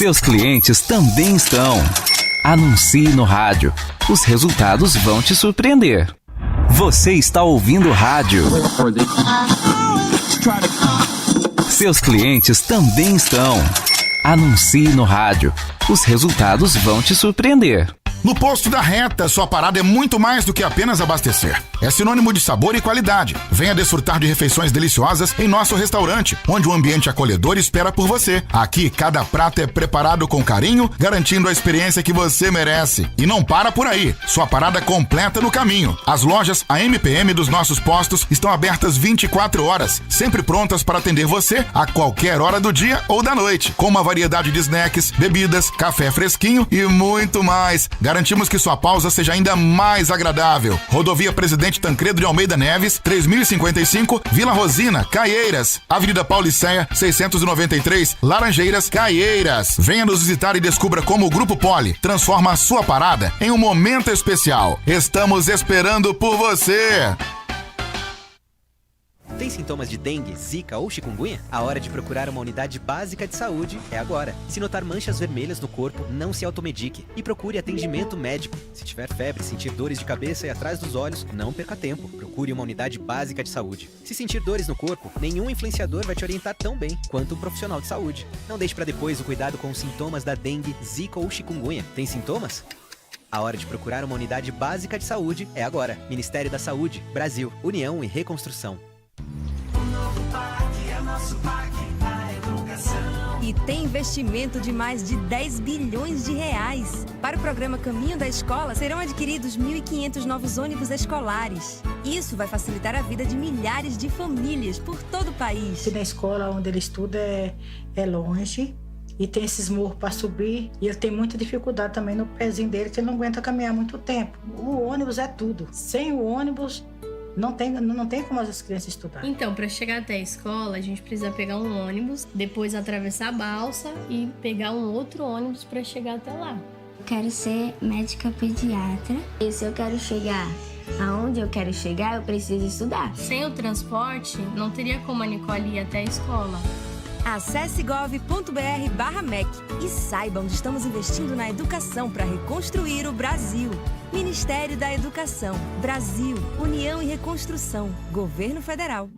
Seus clientes também estão. Anuncie no rádio. Os resultados vão te surpreender. Você está ouvindo rádio. Seus clientes também estão. Anuncie no rádio. Os resultados vão te surpreender. No Posto da Reta, sua parada é muito mais do que apenas abastecer. É sinônimo de sabor e qualidade. Venha desfrutar de refeições deliciosas em nosso restaurante, onde o ambiente acolhedor espera por você. Aqui, cada prato é preparado com carinho, garantindo a experiência que você merece. E não para por aí. Sua parada completa no caminho. As lojas AMPM dos nossos postos estão abertas 24 horas, sempre prontas para atender você a qualquer hora do dia ou da noite, com uma variedade de snacks, bebidas, café fresquinho e muito mais. Garantimos que sua pausa seja ainda mais agradável. Rodovia Presidente Tancredo de Almeida Neves, 3055, Vila Rosina, Caieiras. Avenida Paulicéia, 693, Laranjeiras, Caieiras. Venha nos visitar e descubra como o Grupo Poli transforma a sua parada em um momento especial. Estamos esperando por você! Tem sintomas de dengue, zika ou chikungunya? A hora de procurar uma unidade básica de saúde é agora. Se notar manchas vermelhas no corpo, não se automedique e procure atendimento médico. Se tiver febre, sentir dores de cabeça e atrás dos olhos, não perca tempo. Procure uma unidade básica de saúde. Se sentir dores no corpo, nenhum influenciador vai te orientar tão bem quanto um profissional de saúde. Não deixe para depois o cuidado com os sintomas da dengue, zika ou chikungunya. Tem sintomas? A hora de procurar uma unidade básica de saúde é agora. Ministério da Saúde, Brasil, União e Reconstrução. E tem investimento de mais de 10 bilhões de reais. Para o programa Caminho da Escola, serão adquiridos 1.500 novos ônibus escolares. Isso vai facilitar a vida de milhares de famílias por todo o país. Na escola onde ele estuda é longe e tem esses morros para subir. E ele tem muita dificuldade também no pezinho dele, que ele não aguenta caminhar muito tempo. O ônibus é tudo. Sem o ônibus, não tem como as crianças estudarem. Então, para chegar até a escola, a gente precisa pegar um ônibus, depois atravessar a balsa e pegar um outro ônibus para chegar até lá. Quero ser médica pediatra. E se eu quero chegar aonde eu quero chegar, eu preciso estudar. Sem o transporte, não teria como a Nicole ir até a escola. Acesse gov.br/MEC e saiba onde estamos investindo na educação para reconstruir o Brasil. Ministério da Educação, Brasil, União e Reconstrução, Governo Federal.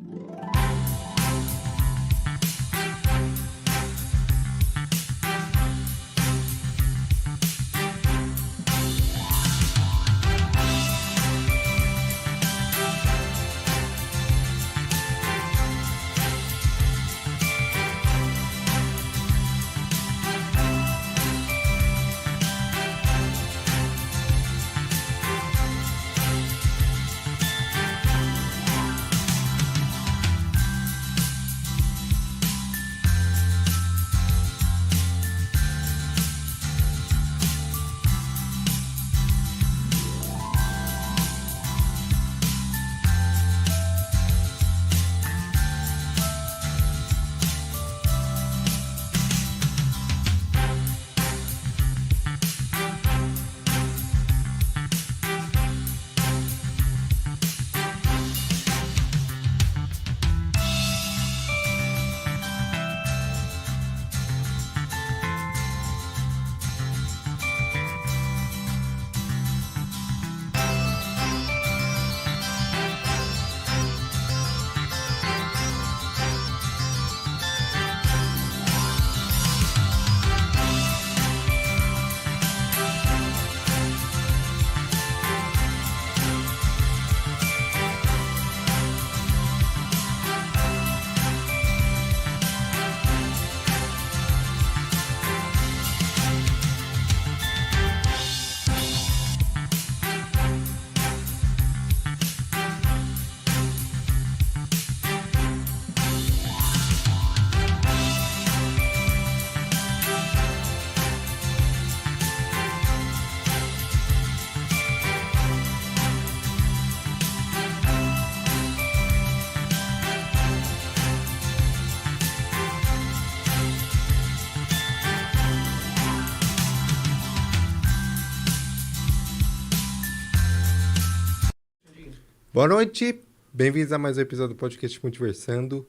Boa noite, bem-vindos a mais um episódio do podcast Multiversando.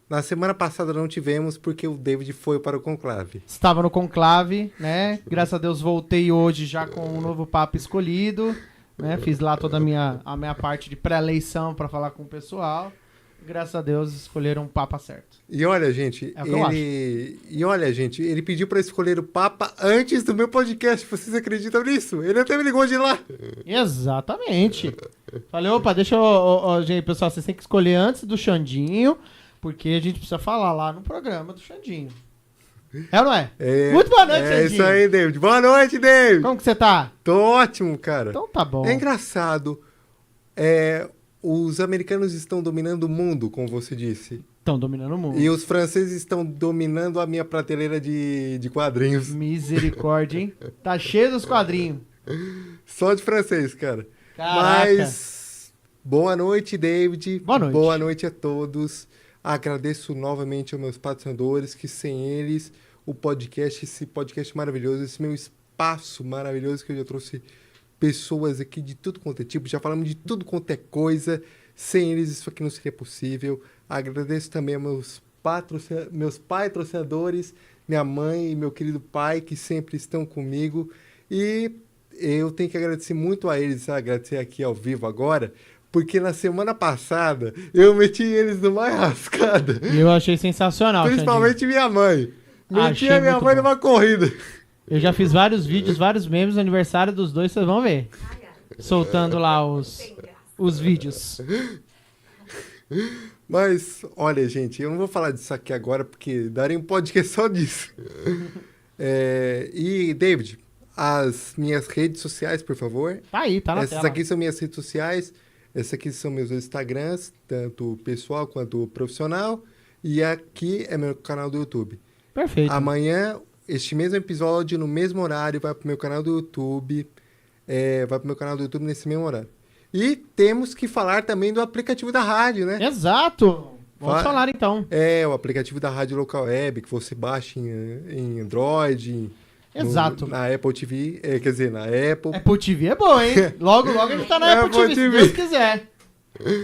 Na semana passada não tivemos porque o David foi para o conclave. Estava no conclave, né? Graças a Deus voltei hoje já com um novo Papa escolhido, né? Fiz lá toda a minha parte de pré-eleição para falar com o pessoal. Graças a Deus escolheram o Papa certo. E olha, gente, ele pediu para escolher o Papa antes do meu podcast. Vocês acreditam nisso? Ele até me ligou de lá. Exatamente. Falei, opa, deixa eu... gente, pessoal, vocês têm que escolher antes do Xandinho, porque a gente precisa falar lá no programa do Xandinho. É ou não é? Muito boa noite, Xandinho. É isso aí, David. Boa noite, David. Como que você tá? Tô ótimo, cara. Então tá bom. É engraçado. Os americanos estão dominando o mundo, como você disse. Estão dominando o mundo. E os franceses estão dominando a minha prateleira de quadrinhos. Misericórdia, hein? Tá cheio dos quadrinhos. Só de francês, cara. Caraca. Mas, boa noite, David. Boa noite. Boa noite a todos. Agradeço novamente aos meus patrocinadores, que sem eles, esse podcast maravilhoso, esse meu espaço maravilhoso que eu já trouxe pessoas aqui de tudo quanto é tipo, já falamos de tudo quanto é coisa. Sem eles, isso aqui não seria possível. Agradeço também a meus patrocinadores, minha mãe e meu querido pai, que sempre estão comigo. E eu tenho que agradecer muito a eles, agradecer aqui ao vivo agora, porque na semana passada eu meti eles numa rascada. E eu achei sensacional, principalmente Xandinho. Minha mãe. Meti Achei a minha muito mãe bom. numa corrida. Eu já fiz vários vídeos, vários memes no aniversário dos dois, vocês vão ver. Soltando lá os vídeos. Mas, olha, gente, eu não vou falar disso aqui agora, porque daria um podcast só disso. E, David, as minhas redes sociais, por favor. Tá aí, tá na Essas tela. aqui são minhas redes sociais. Esses aqui são meus Instagrams, tanto pessoal quanto profissional. E aqui é meu canal do YouTube. Perfeito. Amanhã, este mesmo episódio, no mesmo horário, vai pro meu canal do YouTube. Vai pro meu canal do YouTube nesse mesmo horário. E temos que falar também do aplicativo da rádio, né? Exato! Vamos falar então. O aplicativo da Rádio Local Web, que você baixa em Android. Exato. Na Apple TV, quer dizer, na Apple. Apple TV é bom, hein? Logo, logo a gente tá na Apple TV, se Deus quiser.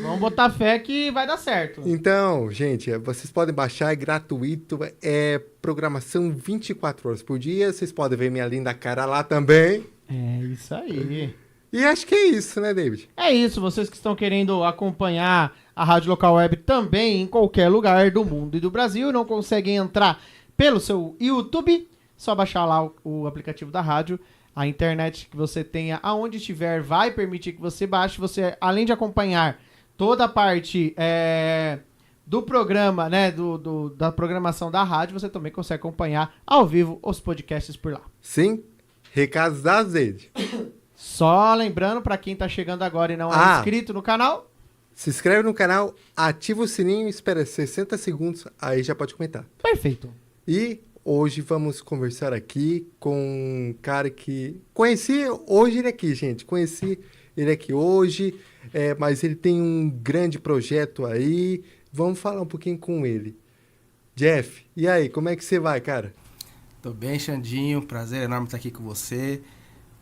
Vamos botar fé que vai dar certo. Então, gente, vocês podem baixar, é gratuito, é programação 24 horas por dia. Vocês podem ver minha linda cara lá também. É isso aí. E acho que é isso, né, David? É isso, vocês que estão querendo acompanhar a Rádio Local Web também em qualquer lugar do mundo e do Brasil, não conseguem entrar pelo seu YouTube, só baixar lá o aplicativo da rádio. A internet que você tenha aonde estiver vai permitir que você baixe. Você, além de acompanhar toda a parte do programa, né, da programação da rádio, você também consegue acompanhar ao vivo os podcasts por lá. Sim, recados das David. Só lembrando, para quem tá chegando agora e não é inscrito no canal, se inscreve no canal, ativa o sininho, espera 60 segundos, aí já pode comentar. Perfeito. E hoje vamos conversar aqui com um cara que conheci hoje ele aqui, gente. Conheci ele aqui hoje, mas ele tem um grande projeto aí. Vamos falar um pouquinho com ele. Jeff, e aí, como é que você vai, cara? Tô bem, Xandinho. Prazer enorme estar aqui com você.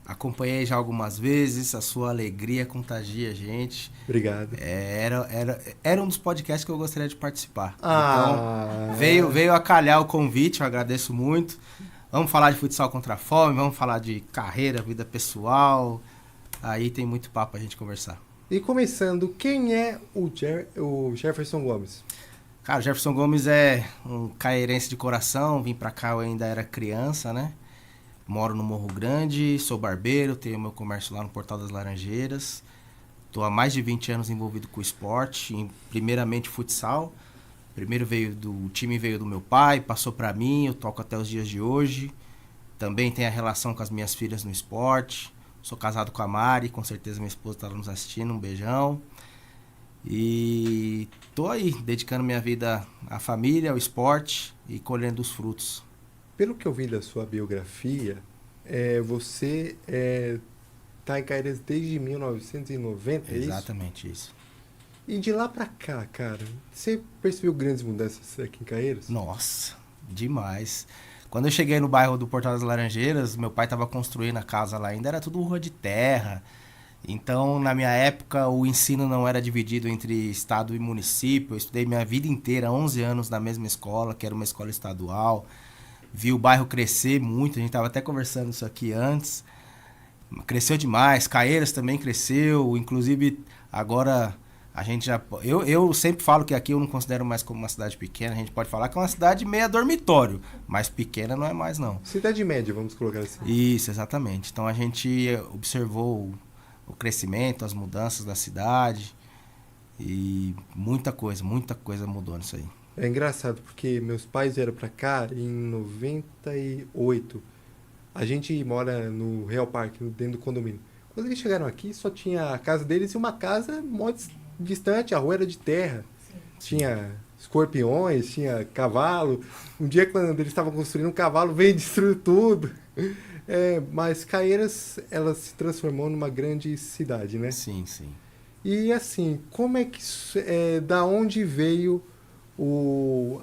Acompanhei já algumas vezes, a sua alegria contagia a gente. Obrigado. Era um dos podcasts que eu gostaria de participar. Então, veio a calhar o convite, eu agradeço muito. Vamos falar de futsal contra a fome, vamos falar de carreira, vida pessoal. Aí tem muito papo pra gente conversar. E começando, quem é o Jefferson Gomes? Cara, o Jefferson Gomes é um cairense de coração. Vim pra cá, eu ainda era criança, né? Moro no Morro Grande, sou barbeiro, tenho meu comércio lá no Portal das Laranjeiras. Estou há mais de 20 anos envolvido com o esporte, primeiramente futsal. O time veio do meu pai, passou para mim, eu toco até os dias de hoje. Também tenho a relação com as minhas filhas no esporte. Sou casado com a Mari, com certeza minha esposa está nos assistindo, um beijão. E tô aí, dedicando minha vida à família, ao esporte e colhendo os frutos. Pelo que eu vi da sua biografia, você tá em Caeiras desde 1990, é isso? Exatamente isso. E de lá pra cá, cara, você percebeu grandes mudanças aqui em Caeiras? Nossa, demais. Quando eu cheguei no bairro do Portal das Laranjeiras, meu pai estava construindo a casa lá ainda, era tudo rua de terra. Então, na minha época, o ensino não era dividido entre estado e município. Eu estudei minha vida inteira, 11 anos, na mesma escola, que era uma escola estadual. Vi o bairro crescer muito, a gente estava até conversando isso aqui antes. Cresceu demais, Caieiras também cresceu, inclusive agora a gente já... Eu sempre falo que aqui eu não considero mais como uma cidade pequena, a gente pode falar que é uma cidade meia dormitório, mas pequena não é mais não. Cidade média, vamos colocar assim. Isso, exatamente. Então a gente observou o crescimento, as mudanças da cidade e muita coisa mudou nisso aí. É engraçado porque meus pais vieram pra cá em 98. A gente mora no Real Park, dentro do condomínio. Quando eles chegaram aqui, só tinha a casa deles e uma casa muito distante, a rua era de terra. Sim. Tinha escorpiões, tinha cavalo. Um dia, quando eles estavam construindo um cavalo, veio e destruiu tudo. Mas Caieiras, ela se transformou numa grande cidade, né? Sim, sim. E assim, como é que... da onde veio o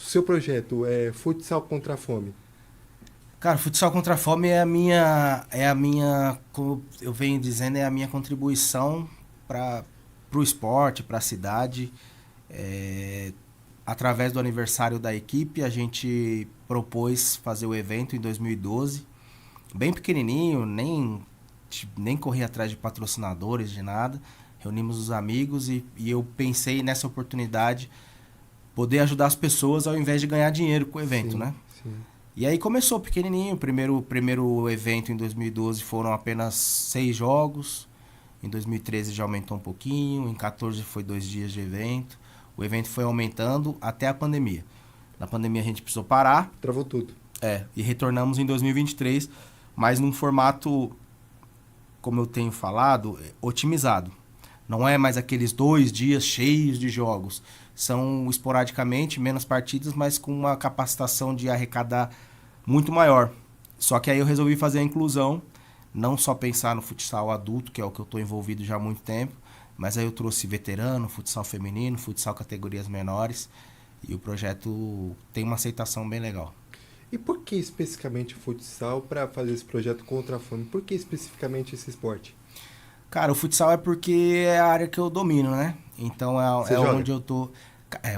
seu projeto, Futsal contra a Fome? Cara, Futsal contra a Fome é a minha, como eu venho dizendo, é a minha contribuição para o esporte, para a cidade. Através do aniversário da equipe, a gente propôs fazer o evento em 2012, bem pequenininho, nem corri atrás de patrocinadores, de nada. Reunimos os amigos e eu pensei nessa oportunidade poder ajudar as pessoas ao invés de ganhar dinheiro com o evento, sim, né? Sim. E aí começou pequenininho, o primeiro evento em 2012 foram apenas 6 jogos, em 2013 já aumentou um pouquinho, em 2014 foi 2 dias de evento, o evento foi aumentando até a pandemia. Na pandemia a gente precisou parar. Travou tudo. E retornamos em 2023, mas num formato, como eu tenho falado, otimizado. Não é mais aqueles 2 dias cheios de jogos. São esporadicamente menos partidas, mas com uma capacitação de arrecadar muito maior. Só que aí eu resolvi fazer a inclusão, não só pensar no futsal adulto, que é o que eu estou envolvido já há muito tempo, mas aí eu trouxe veterano, futsal feminino, futsal categorias menores, e o projeto tem uma aceitação bem legal. E por que especificamente futsal para fazer esse projeto contra a fome? Por que especificamente esse esporte? Cara, o futsal é porque é a área que eu domino, né? Então é onde eu tô...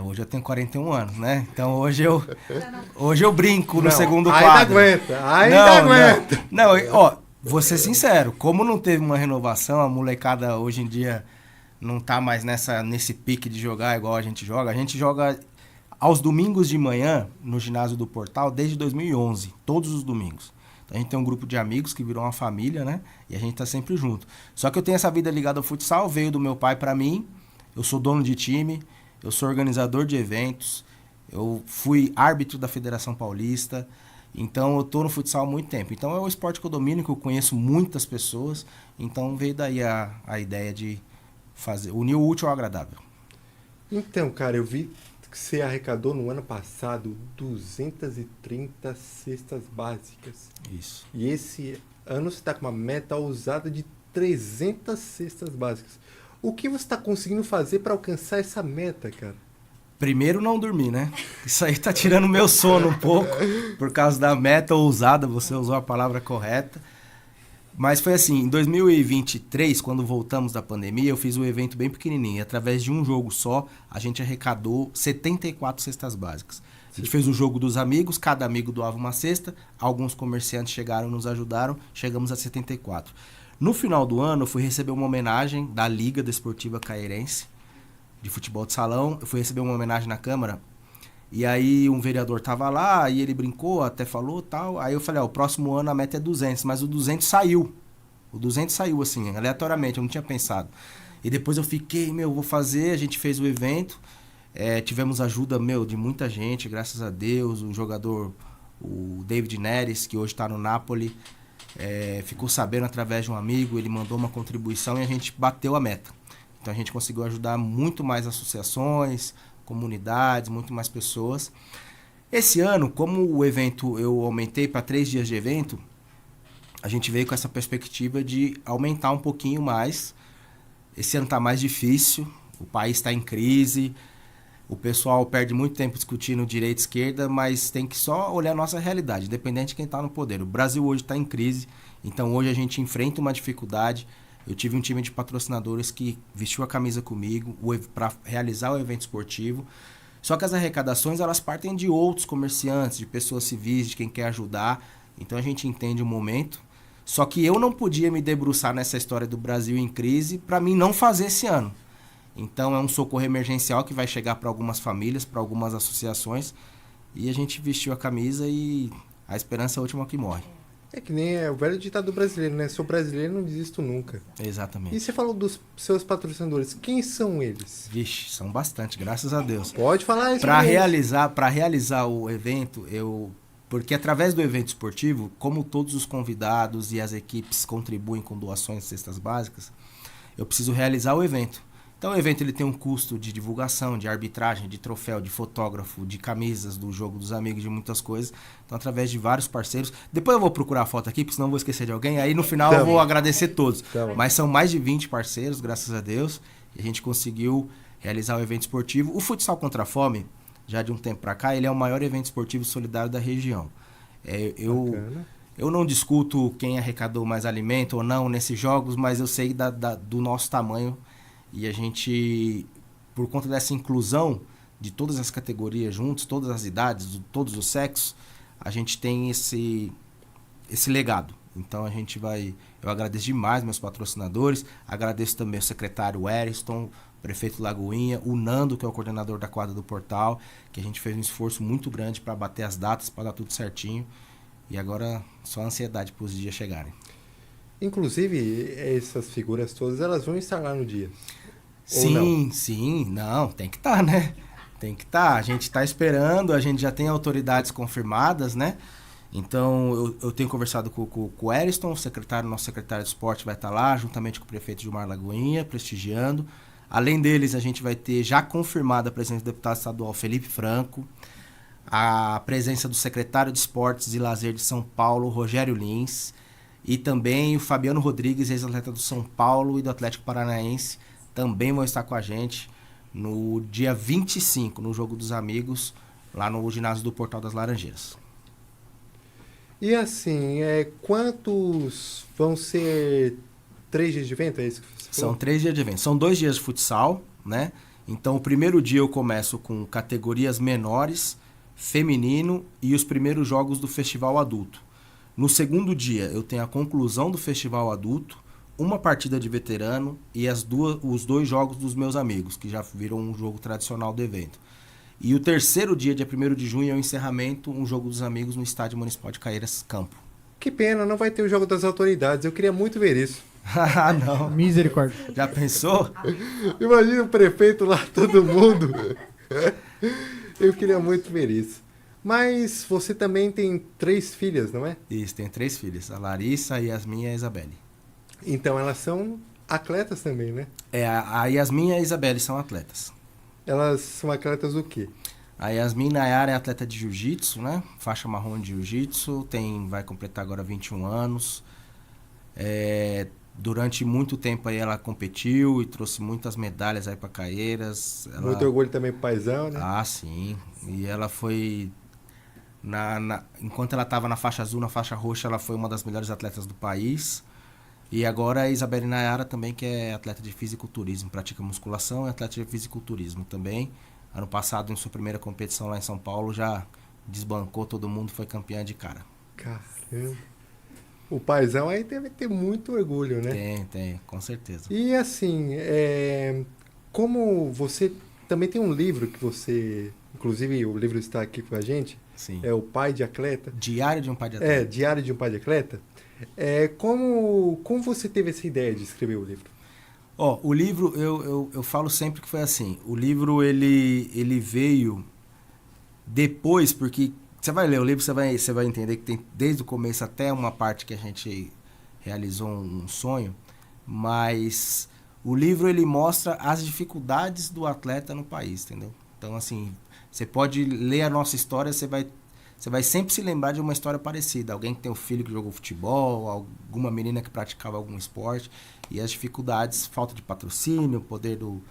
hoje eu tenho 41 anos, né? Então hoje eu brinco no segundo quadro. Ainda aguenta. Não, vou ser sincero, como não teve uma renovação, a molecada hoje em dia não tá mais nesse pique de jogar igual a gente joga aos domingos de manhã no ginásio do Portal desde 2011, todos os domingos. A gente tem um grupo de amigos que virou uma família, né? E a gente tá sempre junto. Só que eu tenho essa vida ligada ao futsal, veio do meu pai pra mim. Eu sou dono de time, eu sou organizador de eventos, eu fui árbitro da Federação Paulista. Então eu tô no futsal há muito tempo. Então é o esporte que eu domino, que eu conheço muitas pessoas. Então veio daí a ideia de unir o útil ao agradável. Então, cara, eu vi que você arrecadou no ano passado 230 cestas básicas. Isso. E esse ano você está com uma meta ousada de 300 cestas básicas. O que você está conseguindo fazer para alcançar essa meta, cara? Primeiro, não dormir, né? Isso aí tá tirando o meu sono um pouco, por causa da meta ousada, você usou a palavra correta. Mas foi assim, em 2023, quando voltamos da pandemia, eu fiz um evento bem pequenininho. Através de um jogo só, a gente arrecadou 74 cestas básicas. A gente fez o jogo dos amigos, cada amigo doava uma cesta, alguns comerciantes chegaram e nos ajudaram, chegamos a 74. No final do ano, eu fui receber uma homenagem da Liga Desportiva Caieirense, de futebol de salão. Eu fui receber uma homenagem na Câmara, e aí um vereador tava lá, e ele brincou, até falou tal. Aí eu falei, o próximo ano a meta é 200, mas o 200 saiu. O 200 saiu, assim, aleatoriamente, eu não tinha pensado. E depois eu fiquei, vou fazer, a gente fez o evento, tivemos ajuda, de muita gente, graças a Deus. O jogador, o David Neres, que hoje tá no Napoli, ficou sabendo através de um amigo, ele mandou uma contribuição e a gente bateu a meta. Então a gente conseguiu ajudar muito mais associações, comunidades, muito mais pessoas. Esse ano, como o evento eu aumentei para 3 dias de evento, a gente veio com essa perspectiva de aumentar um pouquinho mais. Esse ano está mais difícil, o país está em crise, o pessoal perde muito tempo discutindo direita e esquerda, mas tem que só olhar a nossa realidade, independente de quem está no poder. O Brasil hoje está em crise, então hoje a gente enfrenta uma dificuldade. eu tive um time de patrocinadores que vestiu a camisa comigo para realizar o evento esportivo. Só que as arrecadações, elas partem de outros comerciantes, de pessoas civis, de quem quer ajudar. Então a gente entende o momento. Só que eu não podia me debruçar nessa história do Brasil em crise para mim não fazer esse ano. Então é um socorro emergencial que vai chegar para algumas famílias, para algumas associações. E a gente vestiu a camisa e a esperança é a última que morre. É que nem o velho ditado brasileiro, né? Sou brasileiro, não desisto nunca. Exatamente. E você falou dos seus patrocinadores. Quem são eles? Vixe, são bastante, graças a Deus. Pode falar isso. Para realizar o evento, porque através do evento esportivo, como todos os convidados e as equipes contribuem com doações de cestas básicas, eu preciso realizar o evento. Então o evento ele tem um custo de divulgação, de arbitragem, de troféu, de fotógrafo, de camisas, do jogo dos amigos, de muitas coisas. Então através de vários parceiros. Depois eu vou procurar a foto aqui, porque senão eu vou esquecer de alguém. Aí no final eu vou agradecer todos. Mas são mais de 20 parceiros, graças a Deus. E a gente conseguiu realizar o evento esportivo. O Futsal Contra a Fome, já de um tempo para cá, ele é o maior evento esportivo solidário da região. Eu não discuto quem arrecadou mais alimento ou não nesses jogos, mas eu sei do nosso tamanho. E a gente, por conta dessa inclusão de todas as categorias juntos, todas as idades, todos os sexos, a gente tem esse legado. Então a gente eu agradeço demais meus patrocinadores, agradeço também o secretário Eriston, o prefeito Lagoinha, o Nando, que é o coordenador da quadra do Portal, que a gente fez um esforço muito grande para bater as datas, para dar tudo certinho. E agora só ansiedade para os dias chegarem. Inclusive, essas figuras todas, elas vão estar lá no dia. Sim, tem que estar, né? Tem que estar. A gente está esperando, a gente já tem autoridades confirmadas, né? Então, eu tenho conversado com o Eriston, nosso secretário de esporte vai estar lá, juntamente com o prefeito Gilmar Lagoinha, prestigiando. Além deles, a gente vai ter já confirmada a presença do deputado estadual Felipe Franco, a presença do secretário de Esportes e Lazer de São Paulo, Rogério Lins, e também o Fabiano Rodrigues, ex-atleta do São Paulo e do Atlético Paranaense, também vão estar com a gente no dia 25, no Jogo dos Amigos, lá no ginásio do Portal das Laranjeiras. E assim, quantos vão ser 3 dias de evento? É isso que você falou? São 3 dias de evento. São 2 dias de futsal, né? Então, o primeiro dia eu começo com categorias menores, feminino e os primeiros jogos do Festival Adulto. No segundo dia, eu tenho a conclusão do Festival Adulto, uma partida de veterano e os 2 jogos dos meus amigos, que já viram um jogo tradicional do evento. E o terceiro dia 1º de junho, é o encerramento, um jogo dos amigos no Estádio Municipal de Caieiras Campo. Que pena, não vai ter o jogo das autoridades. Eu queria muito ver isso. Ah, não. Misericórdia. Já pensou? Imagina o prefeito lá, todo mundo. Eu queria muito ver isso. Mas você também tem 3 filhas, não é? Isso, tenho 3 filhas. A Larissa, a Yasmin e a Isabelle. Então elas são atletas também, né? A Yasmin e a Isabelle são atletas. Elas são atletas do quê? A Yasmin Nayara é atleta de jiu-jitsu, né? Faixa marrom de jiu-jitsu, vai completar agora 21 anos. Durante muito tempo aí ela competiu e trouxe muitas medalhas aí para Caieiras. Muito orgulho também pro paizão, né? Ah, sim. E ela foi... enquanto ela estava na faixa azul, na faixa roxa, ela foi uma das melhores atletas do país. E agora a Isabelle Nayara também, que é atleta de fisiculturismo, pratica musculação e atleta de fisiculturismo também. Ano passado, em sua primeira competição lá em São Paulo, já desbancou todo mundo, foi campeã de cara. Caramba. O paizão aí deve ter muito orgulho, né? Tem, com certeza. E assim, como você também tem um livro que você... Inclusive, o livro está aqui com a gente. Sim. É O Pai de Atleta. Diário de um Pai de Atleta. Diário de um Pai de Atleta. Como você teve essa ideia de escrever o livro? O livro, eu falo sempre que foi assim. O livro, ele veio depois, porque você vai ler o livro, você vai entender que tem desde o começo até uma parte que a gente realizou um sonho, mas o livro, ele mostra as dificuldades do atleta no país, entendeu? Então, assim, você pode ler a nossa história, você vai sempre se lembrar de uma história parecida. Alguém que tem um filho que jogou futebol, alguma menina que praticava algum esporte. E as dificuldades, falta de patrocínio, poder do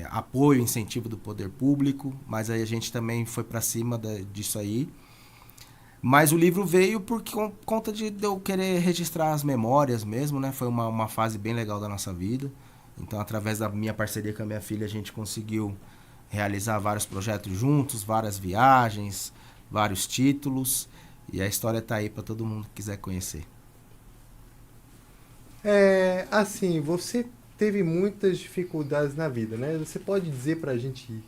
apoio, incentivo do poder público. Mas aí a gente também foi para cima disso aí. Mas o livro veio por conta de eu querer registrar as memórias mesmo, né? Foi uma fase bem legal da nossa vida. Então, através da minha parceria com a minha filha, a gente conseguiu realizar vários projetos juntos, várias viagens, vários títulos. E a história tá aí para todo mundo que quiser conhecer. Assim, você teve muitas dificuldades na vida, né? Você pode dizer pra gente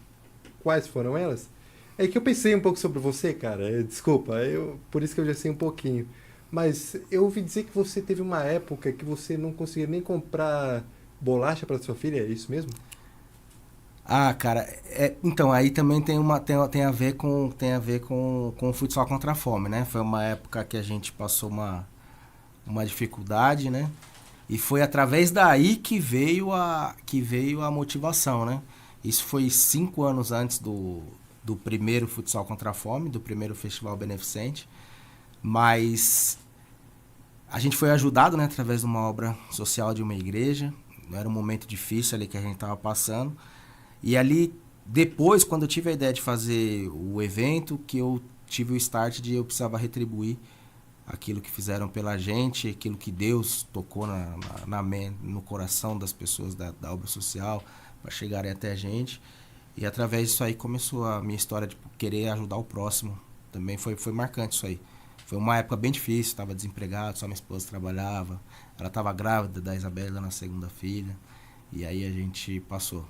quais foram elas? É que eu pensei um pouco sobre você, cara. Desculpa, por isso que eu já sei um pouquinho. Mas eu ouvi dizer que você teve uma época que você não conseguia nem comprar bolacha para sua filha, é isso mesmo? Ah, cara, então aí também tem a ver com o futsal contra a fome, né? Foi uma época que a gente passou uma dificuldade, né? E foi através daí que veio a motivação, né? Isso foi 5 anos antes do primeiro futsal contra a fome, do primeiro festival beneficente, mas a gente foi ajudado, né, através de uma obra social de uma igreja. Era um momento difícil ali que a gente estava passando. E ali, depois, quando eu tive a ideia de fazer o evento, que eu tive o start de eu precisava retribuir aquilo que fizeram pela gente, aquilo que Deus tocou no coração das pessoas da obra social, para chegarem até a gente. E através disso aí começou a minha história de querer ajudar o próximo. Também foi marcante isso aí. Foi uma época bem difícil, estava desempregado, só minha esposa trabalhava. Ela estava grávida da Isabela, na segunda filha. E aí a gente passou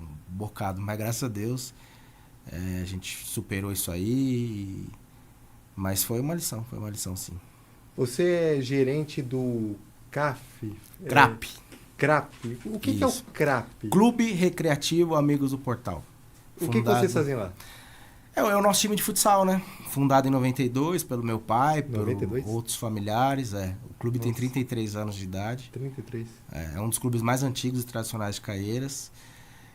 um bocado, mas graças a Deus a gente superou isso aí. Mas foi uma lição sim. Você é gerente do CAF? CRAP. CRAP. O que é o CRAP? Clube Recreativo Amigos do Portal. O que vocês fazem lá? É o nosso time de futsal, né? Fundado em 92 pelo meu pai, por 92? Outros familiares. O clube tem 33 anos de idade. 33. É um dos clubes mais antigos e tradicionais de Caieiras.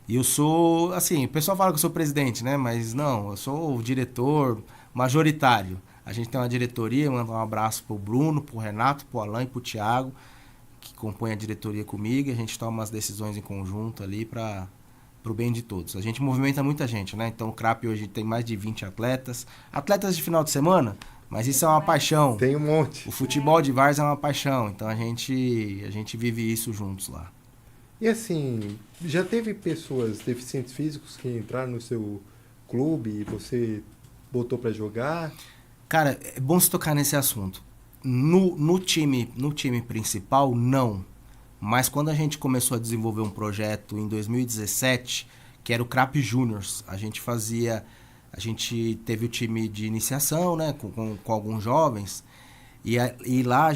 E eu sou, assim, o pessoal fala que eu sou presidente, né? Mas não, eu sou o diretor majoritário. A gente tem uma diretoria, mando um abraço pro Bruno, pro Renato, pro Alain e pro Thiago, que compõem a diretoria comigo. E a gente toma as decisões em conjunto ali pro bem de todos. A gente movimenta muita gente, né? Então o CRAP hoje tem mais de 20 atletas. Atletas de final de semana, mas isso é uma paixão. Tem um monte. O futebol de várzea é uma paixão. Então a gente vive isso juntos lá. E assim, já teve pessoas deficientes físicos que entraram no seu clube e você botou pra jogar? Cara, é bom se tocar nesse assunto. No time principal, não. Mas quando a gente começou a desenvolver um projeto em 2017, que era o CRAP Juniors, a gente teve o time de iniciação, né, com alguns jovens, e lá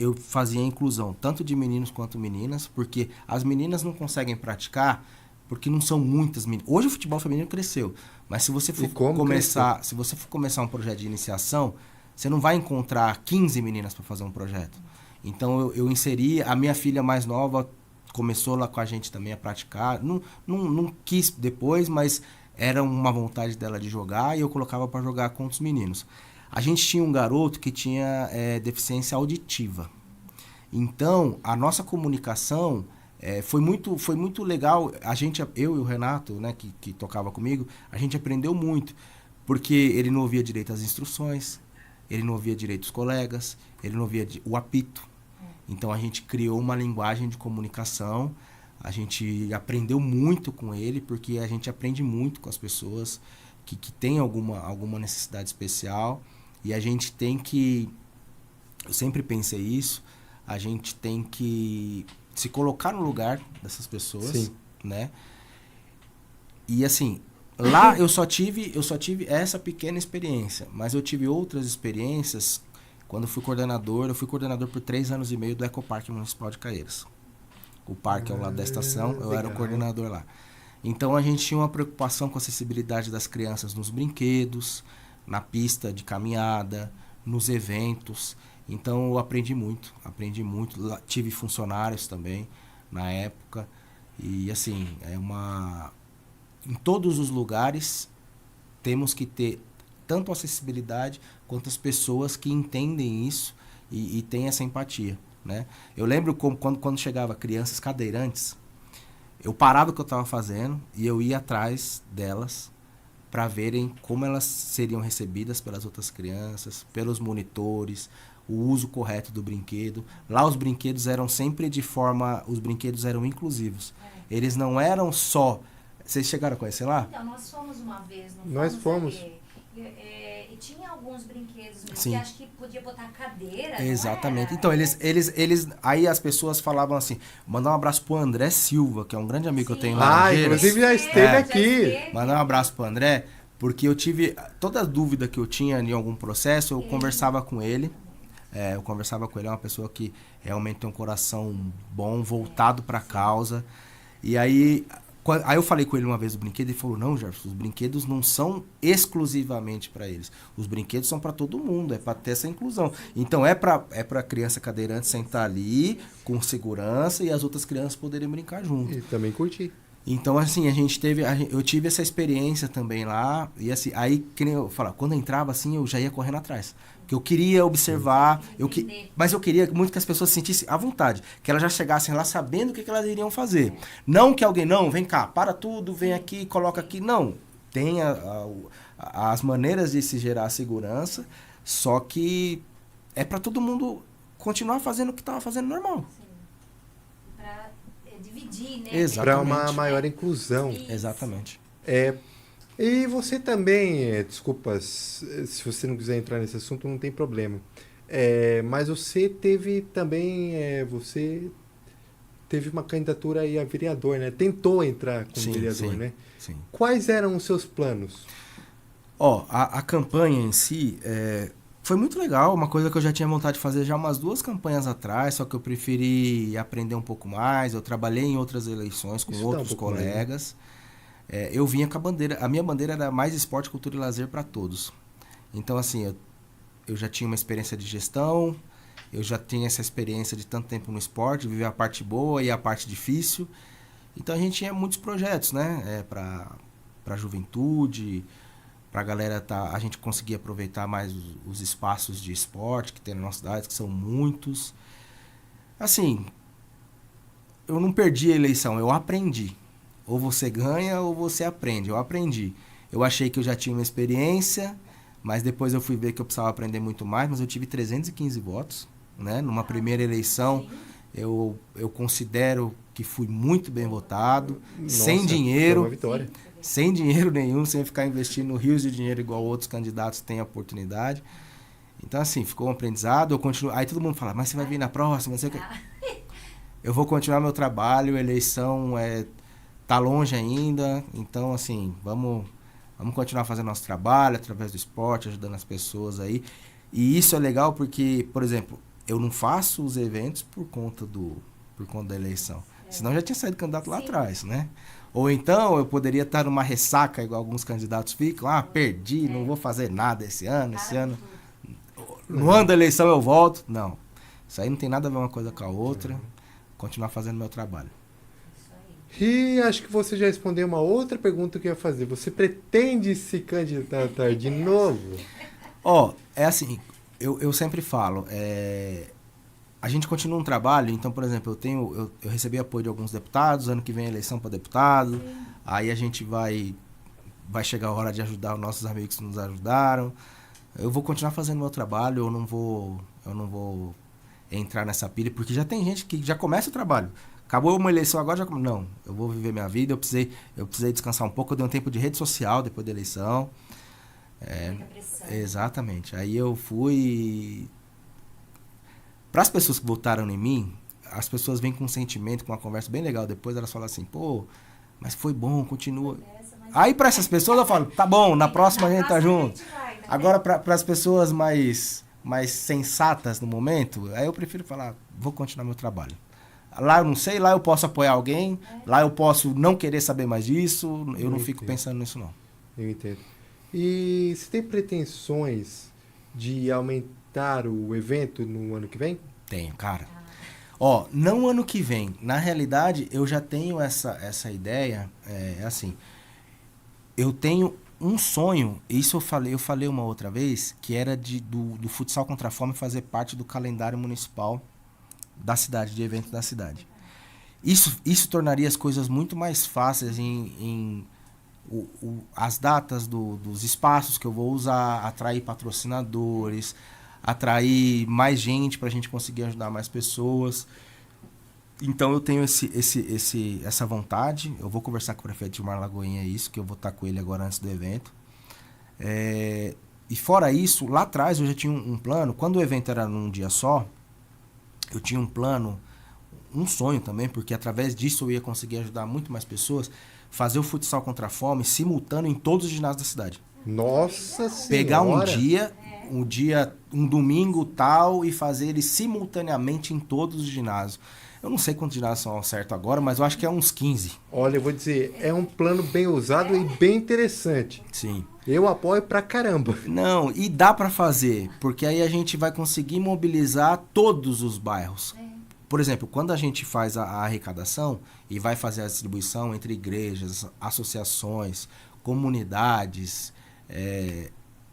eu fazia a inclusão, tanto de meninos quanto meninas, porque as meninas não conseguem praticar, porque não são muitas meninas. Hoje o futebol feminino cresceu, mas se você for começar um projeto de iniciação, você não vai encontrar 15 meninas para fazer um projeto. Então eu inseri, a minha filha mais nova começou lá com a gente também a praticar, não quis depois, mas era uma vontade dela de jogar e eu colocava para jogar com os meninos. A gente tinha um garoto que tinha deficiência auditiva, então a nossa comunicação foi muito legal. Eu e o Renato, né, que tocava comigo, a gente aprendeu muito, porque ele não ouvia direito as instruções, ele não ouvia direito os colegas, ele não ouvia o apito. Então a gente criou uma linguagem de comunicação, a gente aprendeu muito com ele, porque a gente aprende muito com as pessoas que têm alguma necessidade especial, e a gente tem que, eu sempre pensei isso, a gente tem que se colocar no lugar dessas pessoas. Sim. Né? E assim, lá eu só tive essa pequena experiência, mas eu tive outras experiências quando eu fui coordenador por 3 anos e meio do Ecoparque Municipal de Caieiras. O parque é ao lado da estação, eu era o coordenador lá. Então a gente tinha uma preocupação com a acessibilidade das crianças nos brinquedos, na pista de caminhada, nos eventos. Então eu aprendi muito. Lá, tive funcionários também na época. E assim, em todos os lugares temos que ter tanto acessibilidade quanto as pessoas que entendem isso e têm essa empatia, né? Eu lembro quando chegava crianças cadeirantes, eu parava o que eu estava fazendo e eu ia atrás delas para verem como elas seriam recebidas pelas outras crianças, pelos monitores, o uso correto do brinquedo. Lá os brinquedos eram sempre os brinquedos eram inclusivos. Eles não eram só... Vocês chegaram a conhecer lá? Então, nós fomos uma vez, Nós fomos. E tinha alguns brinquedos mesmo, Sim. que acho que podia botar cadeira, Exatamente. não era? Então, eles... Aí as pessoas falavam assim, mandar um abraço pro André Silva, que é um grande amigo que eu tenho lá. Ah, inclusive já esteve aqui. Mandar um abraço pro André, porque eu tive... Toda dúvida que eu tinha em algum processo, eu conversava com ele. É uma pessoa que realmente tem um coração bom, voltado para a causa. E aí eu falei com ele uma vez do brinquedo e ele falou, não, Jefferson, os brinquedos não são exclusivamente para eles. Os brinquedos são para todo mundo, é para ter essa inclusão. Então é para criança cadeirante sentar ali com segurança e as outras crianças poderem brincar junto. E também curtir. Então, assim, eu tive essa experiência também lá, e assim, aí, que nem eu falo, quando eu entrava, assim, eu já ia correndo atrás. Porque eu queria observar, mas eu queria muito que as pessoas se sentissem à vontade, que elas já chegassem lá sabendo o que elas iriam fazer. Não que alguém, não, vem cá, para tudo, vem aqui, coloca aqui. Não, tem as maneiras de se gerar segurança, só que é para todo mundo continuar fazendo o que estava fazendo normal. Dividir, né? Para uma maior inclusão. Isso. Exatamente. E você também, desculpa, se você não quiser entrar nesse assunto, não tem problema. Mas você teve também, você teve uma candidatura aí a vereador, né? Tentou entrar como vereador, né? Sim. Quais eram os seus planos? A campanha em si foi muito legal, uma coisa que eu já tinha vontade de fazer já umas 2 campanhas atrás, só que eu preferi aprender um pouco mais. Eu trabalhei em outras eleições com outros colegas. Eu vinha com a bandeira, a minha bandeira era mais esporte, cultura e lazer para todos. Então, assim, eu já tinha uma experiência de gestão, eu já tinha essa experiência de tanto tempo no esporte, viver a parte boa e a parte difícil. Então, a gente tinha muitos projetos, né, para a juventude, para a galera a gente conseguir aproveitar mais os espaços de esporte que tem na nossa cidade, que são muitos. Assim, eu não perdi a eleição, eu aprendi. Ou você ganha ou você aprende. Eu aprendi. Eu achei que eu já tinha uma experiência, mas depois eu fui ver que eu precisava aprender muito mais, mas eu tive 315 votos, né? Numa primeira eleição, eu considero que fui muito bem votado, sem dinheiro. Foi uma vitória. Sem dinheiro nenhum, sem ficar investindo rios de dinheiro igual outros candidatos têm a oportunidade. Então, assim, ficou um aprendizado. Eu continuo. Aí todo mundo fala, mas você vai vir na próxima? Não sei o quê. Eu vou continuar meu trabalho, a eleição tá longe ainda. Então, assim, vamos continuar fazendo nosso trabalho através do esporte, ajudando as pessoas aí. E isso é legal porque, por exemplo, eu não faço os eventos por conta da eleição. Senão eu já tinha saído candidato lá atrás, né? Ou então eu poderia estar numa ressaca, igual alguns candidatos ficam. Perdi, não vou fazer nada esse ano. No ano da eleição eu volto. Não. Isso aí não tem nada a ver uma coisa com a outra. Continuar fazendo meu trabalho. E acho que você já respondeu uma outra pergunta que eu ia fazer. Você pretende se candidatar de novo? É assim, eu sempre falo, a gente continua um trabalho, então, por exemplo, eu recebi apoio de alguns deputados, ano que vem a eleição para deputado, aí a gente vai chegar a hora de ajudar os nossos amigos que nos ajudaram. Eu vou continuar fazendo meu trabalho, eu não vou entrar nessa pilha, porque já tem gente que já começa o trabalho. Acabou uma eleição agora, não, eu vou viver minha vida, eu precisei descansar um pouco, eu dei um tempo de rede social depois da eleição. Exatamente. Aí eu fui... Para as pessoas que votaram em mim, as pessoas vêm com um sentimento, com uma conversa bem legal. Depois elas falam assim, mas foi bom, continua. Aí para essas pessoas eu falo, tá bom, na próxima a gente tá junto. Agora para as pessoas mais sensatas no momento, aí eu prefiro falar, vou continuar meu trabalho. Lá eu não sei, lá eu posso apoiar alguém, lá eu posso não querer saber mais disso, eu não fico pensando nisso não. Eu entendo. E você tem pretensões de aumentar o evento no ano que vem? Tenho, cara. Não ano que vem. Na realidade, eu já tenho essa ideia, assim, eu tenho um sonho, isso eu falei uma outra vez, que era do Futsal contra a Fome fazer parte do calendário municipal da cidade, de eventos da cidade. Isso tornaria as coisas muito mais fáceis em as datas dos espaços que eu vou usar, atrair patrocinadores, atrair mais gente para a gente conseguir ajudar mais pessoas. Então eu tenho essa vontade. Eu vou conversar com o prefeito Gilmar Lagoinha, isso, que eu vou estar com ele agora antes do evento. E fora isso, lá atrás eu já tinha um plano. Quando o evento era num dia só, eu tinha um plano, um sonho também, porque através disso eu ia conseguir ajudar muito mais pessoas, fazer o futsal contra a fome simultâneo em todos os ginásios da cidade. Nossa Senhora! Pegar um domingo tal e fazer ele simultaneamente em todos os ginásios. Eu não sei quantos ginásios são ao certo agora, mas eu acho que é uns 15. Olha, eu vou dizer, é um plano bem usado e bem interessante. Sim. Eu apoio pra caramba. Não, e dá pra fazer, porque aí a gente vai conseguir mobilizar todos os bairros. Por exemplo, quando a gente faz a arrecadação e vai fazer a distribuição entre igrejas, associações, comunidades,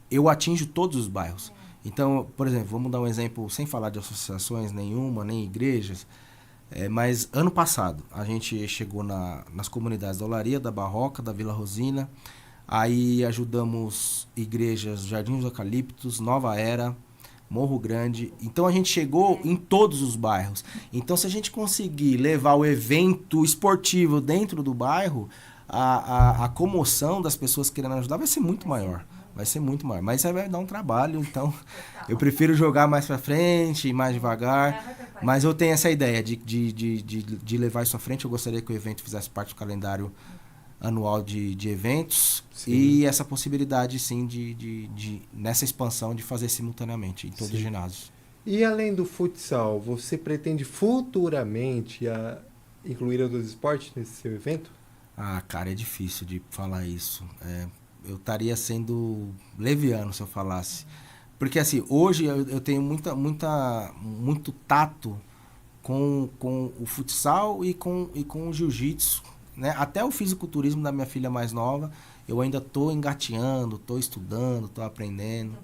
eu atinjo todos os bairros. Então, por exemplo, vamos dar um exemplo, sem falar de associações nenhuma, nem igrejas, mas ano passado a gente chegou nas comunidades da Olaria, da Barroca, da Vila Rosina, aí ajudamos igrejas Jardim dos Eucaliptos, Nova Era, Morro Grande. Então a gente chegou em todos os bairros. Então se a gente conseguir levar o evento esportivo dentro do bairro, a comoção das pessoas querendo ajudar vai ser muito maior. Vai ser muito maior. Mas aí vai dar um trabalho, então eu prefiro jogar mais pra frente, mais devagar. Mas eu tenho essa ideia de levar isso à frente. Eu gostaria que o evento fizesse parte do calendário anual de eventos. Sim. E essa possibilidade, sim, nessa expansão de fazer simultaneamente em todos os ginásios. E além do futsal, você pretende futuramente incluir outros esportes nesse seu evento? Ah, cara, é difícil de falar isso. Eu estaria sendo leviano se eu falasse. Porque, assim, hoje eu tenho muito tato com o futsal e com o jiu-jitsu, né? Até o fisiculturismo da minha filha mais nova, eu ainda estou engateando, estou estudando, estou aprendendo.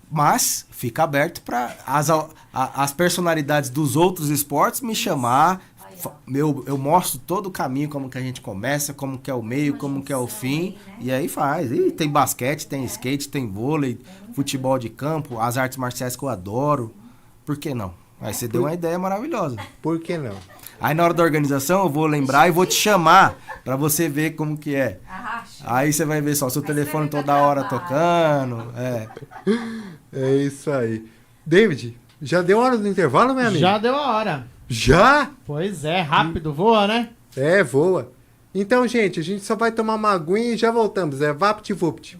Mas fica aberto para as personalidades dos outros esportes me chamar. Eu mostro todo o caminho, como que a gente começa, como que é o meio, como que é o fim, e aí faz. E tem basquete, tem skate, tem vôlei, futebol de campo, as artes marciais que eu adoro. Por que não? Aí você deu uma ideia maravilhosa. Por que não? Aí na hora da organização eu vou lembrar e vou te chamar pra você ver como que é. Aí você vai ver só seu telefone toda hora tocando. É isso aí. David, já deu hora do intervalo, meu amigo? Já deu a hora. Já? Pois é, rápido, voa, né? Voa. Então, gente, a gente só vai tomar uma aguinha e já voltamos. Vapt-vupt.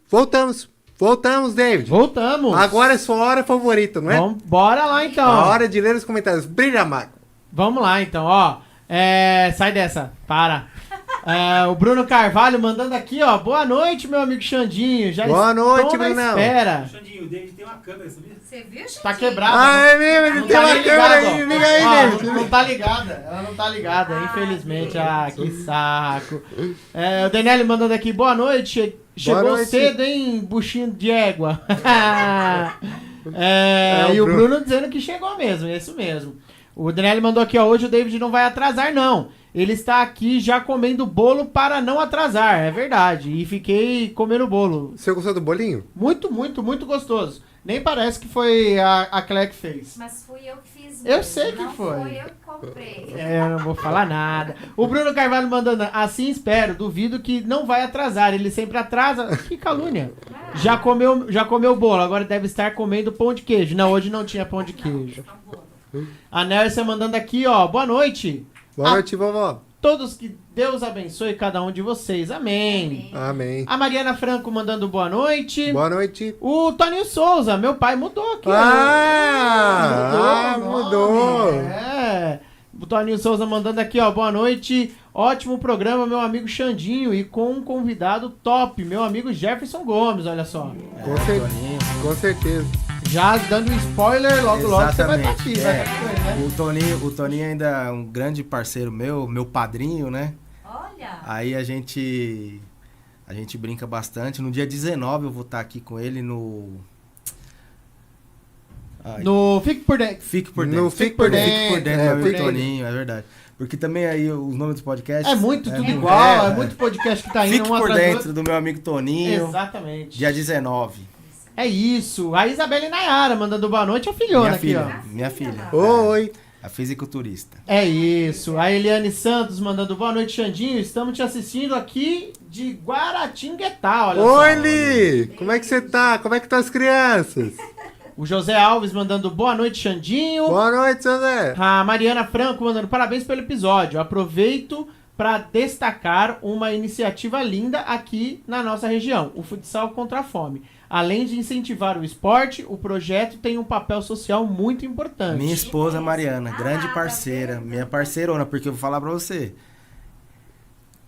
Voltamos, David. Voltamos. Agora é sua hora favorita, não é? Bora lá, então. A hora de ler os comentários. Brilha, Mago. Vamos lá, então, ó. Sai dessa, para. O Bruno Carvalho mandando aqui, ó. Boa noite, meu amigo Xandinho. Boa noite, Brunão. Xandinho, o David tem uma câmera, sabia? Você viu, Xandinho? Tá quebrado. É mesmo, ele tem uma câmera aí. Liga aí, David. Não tá ligada. Ela não tá ligada, infelizmente. Que saco. O Daniele mandando aqui, boa noite. Chegou cedo, hein, buchinho de égua. E o Bruno dizendo que chegou mesmo, é isso mesmo. O Daniele mandou aqui, ó, hoje o David não vai atrasar, não. Ele está aqui já comendo bolo para não atrasar, é verdade. E fiquei comendo bolo. Você gostou do bolinho? Muito, muito, muito gostoso. Nem parece que foi a Clé que fez. Mas fui eu que fiz. Eu sei que foi. Não foi eu que comprei. Eu não vou falar nada. O Bruno Carvalho mandando, assim espero, duvido que não vai atrasar. Ele sempre atrasa. Que calúnia. Já comeu bolo, agora deve estar comendo pão de queijo. Não, hoje não tinha pão de queijo. A Nércia mandando aqui, ó, boa noite. Boa noite, vovó. Todos que Deus abençoe cada um de vocês. Amém. Amém. A Mariana Franco mandando boa noite. Boa noite. O Toninho Souza, meu pai mudou aqui. Mudou. O Toninho Souza mandando aqui, ó, boa noite. Ótimo programa, meu amigo Xandinho. E com um convidado top, meu amigo Jefferson Gomes, olha só. Com certeza. Já dando um spoiler, logo você vai estar aqui. O Toninho ainda é um grande parceiro meu padrinho, né? Olha! Aí a gente brinca bastante. No dia 19 eu vou estar aqui com ele no Fique por Dentro. Fique por Dentro. Fique por Dentro, meu amigo Toninho, é verdade. Porque também aí os nomes dos podcasts... É muito tudo igual, é muito podcast que tá indo Fique por Dentro do meu amigo Toninho. Exatamente. Dia 19. É isso. A Isabelle Nayara mandando boa noite, a filhona aqui, ó. Minha filha. Oi. A fisiculturista. É isso. A Eliane Santos mandando boa noite, Xandinho. Estamos te assistindo aqui de Guaratinguetá, olha só. Oi, Li. Como é que você tá? Como é que estão as crianças? O José Alves mandando boa noite, Xandinho. Boa noite, José. A Mariana Franco mandando parabéns pelo episódio. Aproveito para destacar uma iniciativa linda aqui na nossa região, o Futsal contra a Fome. Além de incentivar o esporte, o projeto tem um papel social muito importante. Minha esposa Mariana, grande parceira, minha parceirona, porque eu vou falar pra você,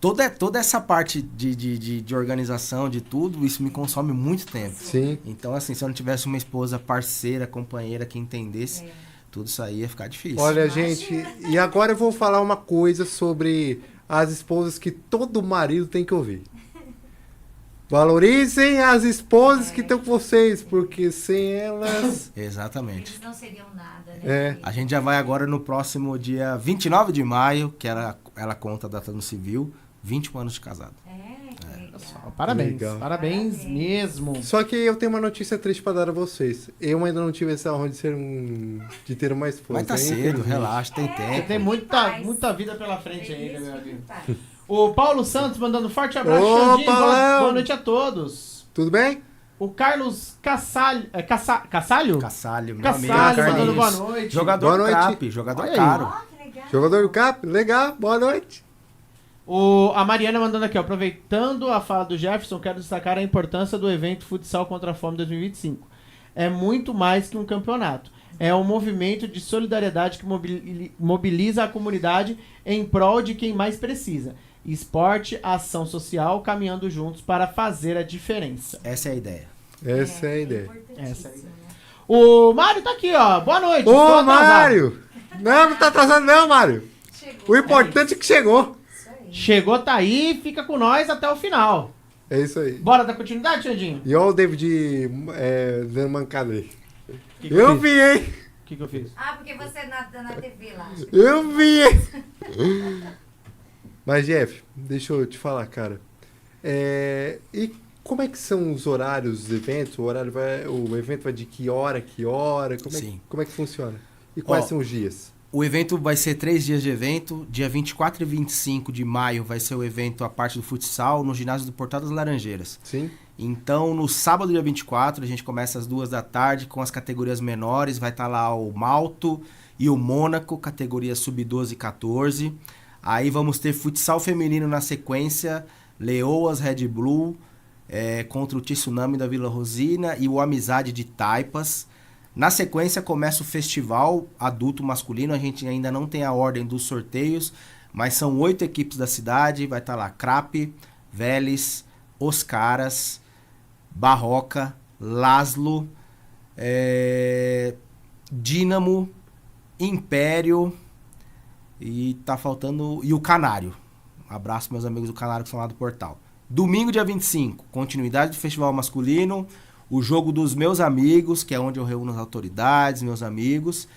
toda essa parte de organização, de tudo, isso me consome muito tempo. Sim. Então, assim, se eu não tivesse uma esposa parceira, companheira que entendesse, tudo isso aí ia ficar difícil. Olha, gente, e agora eu vou falar uma coisa sobre as esposas que todo marido tem que ouvir. Valorizem as esposas que estão com vocês, porque sem elas... Exatamente. Eles não seriam nada, né? A gente já vai agora no próximo dia 29 de maio, que ela conta a data no civil, 21 anos de casado. Parabéns, Legal. Parabéns mesmo. Só que eu tenho uma notícia triste para dar a vocês. Eu ainda não tive essa honra de ter uma esposa. Mas tá cedo, relaxa, tem tempo. Você tem muita vida pela frente ainda, meu amigo. O Paulo Santos mandando forte abraço, Xandinho. Boa noite a todos. Tudo bem? O Carlos Cassalho. Cassalho? Cassalho, meu Cassalho amigo. mandando boa noite. Jogador boa noite. CAP, jogador caro. Jogador do CAP, legal, boa noite. A Mariana mandando aqui, ó, aproveitando a fala do Jefferson, quero destacar a importância do evento Futsal contra a Fome 2025. É muito mais que um campeonato. É um movimento de solidariedade que mobiliza a comunidade em prol de quem mais precisa. Esporte, ação social, caminhando juntos para fazer a diferença. Essa é a ideia. Essa é a ideia. Essa é a ideia. O Mário tá aqui, ó. Boa noite. Ô, Mário! Não tá atrasado não, Mário. O importante é que chegou. Chegou, tá aí, fica com nós até o final. É isso aí. Bora dar continuidade, Xandinho? E olha o David dando mancada aí. Que eu vi, hein? O que eu fiz? Ah, porque você na TV lá. Eu vi, hein? Mas, Jeff, deixa eu te falar, cara. E como é que são os horários dos eventos? O evento vai de que hora? Como é que funciona? E quais são os dias? O evento vai ser 3 dias de evento. Dia 24 e 25 de maio vai ser o evento, a parte do futsal, no ginásio do Portal das Laranjeiras. Sim. Então, no sábado, dia 24, a gente começa às 2 da tarde com as categorias menores. Vai estar lá o Malto e o Mônaco, categoria sub-12 e 14. Aí vamos ter futsal feminino na sequência, Leoas, Red Blue, contra o Tsunami da Vila Rosina e o Amizade de Taipas. Na sequência começa o festival adulto masculino, a gente ainda não tem a ordem dos sorteios, mas são 8 equipes da cidade, vai estar lá Crape, Vélez, Os Caras, Barroca, Laszlo, Dínamo, Império e tá faltando... E o Canário. Um abraço meus amigos do Canário que são lá do portal. Domingo, dia 25, continuidade do festival masculino, o jogo dos meus amigos, que é onde eu reúno as autoridades, meus amigos,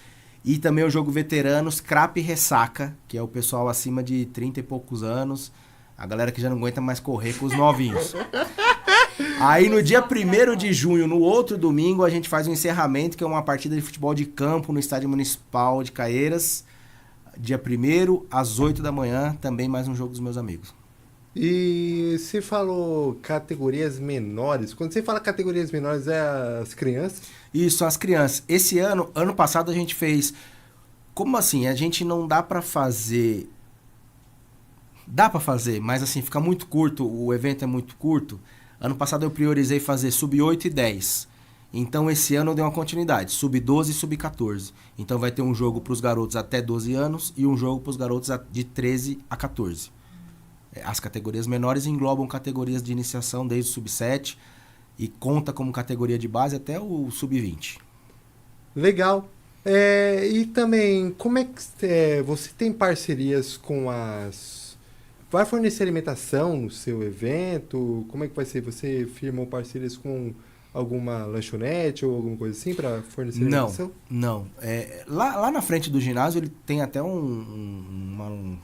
e também o jogo veteranos, Crape e Ressaca, que é o pessoal acima de 30 e poucos anos, a galera que já não aguenta mais correr com os novinhos. Aí no dia 1º de junho, no outro domingo, a gente faz um encerramento, que é uma partida de futebol de campo no Estádio Municipal de Caieiras, dia 1º, às 8 da manhã, também mais um jogo dos meus amigos. E você falou categorias menores. Quando você fala categorias menores, é as crianças? Isso, as crianças. Esse ano passado a gente fez... Como assim? A gente não dá pra fazer... Dá pra fazer, mas assim, fica muito curto, o evento é muito curto. Ano passado eu priorizei fazer sub-8 e 10. Então esse ano eu dei uma continuidade, sub-12 e sub-14. Então vai ter um jogo pros garotos até 12 anos e um jogo pros garotos de 13 a 14. As categorias menores englobam categorias de iniciação desde o sub-7 e conta como categoria de base até o sub-20. Legal. E também, como é que você tem parcerias com as... Vai fornecer alimentação no seu evento? Como é que vai ser? Você firmou parcerias com alguma lanchonete ou alguma coisa assim para fornecer alimentação? Não. Lá na frente do ginásio ele tem até um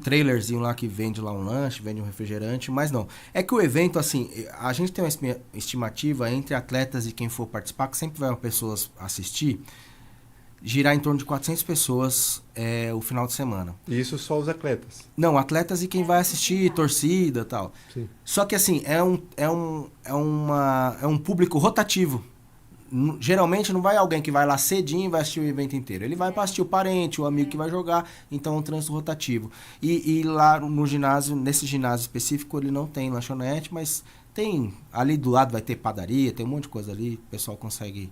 trailerzinho lá que vende lá um lanche, vende um refrigerante, mas não. É que o evento, assim, a gente tem uma estimativa entre atletas e quem for participar, que sempre vai pessoas assistir, girar em torno de 400 pessoas o final de semana. E isso só os atletas? Não, atletas e quem vai assistir, torcida e tal. Sim. Só que assim, é um público rotativo. Geralmente não vai alguém que vai lá cedinho e vai assistir o evento inteiro. Ele vai para assistir o parente, o amigo que vai jogar, então é um trânsito rotativo. E lá no ginásio, nesse ginásio específico, ele não tem lanchonete, mas tem, ali do lado vai ter padaria, tem um monte de coisa ali, o pessoal consegue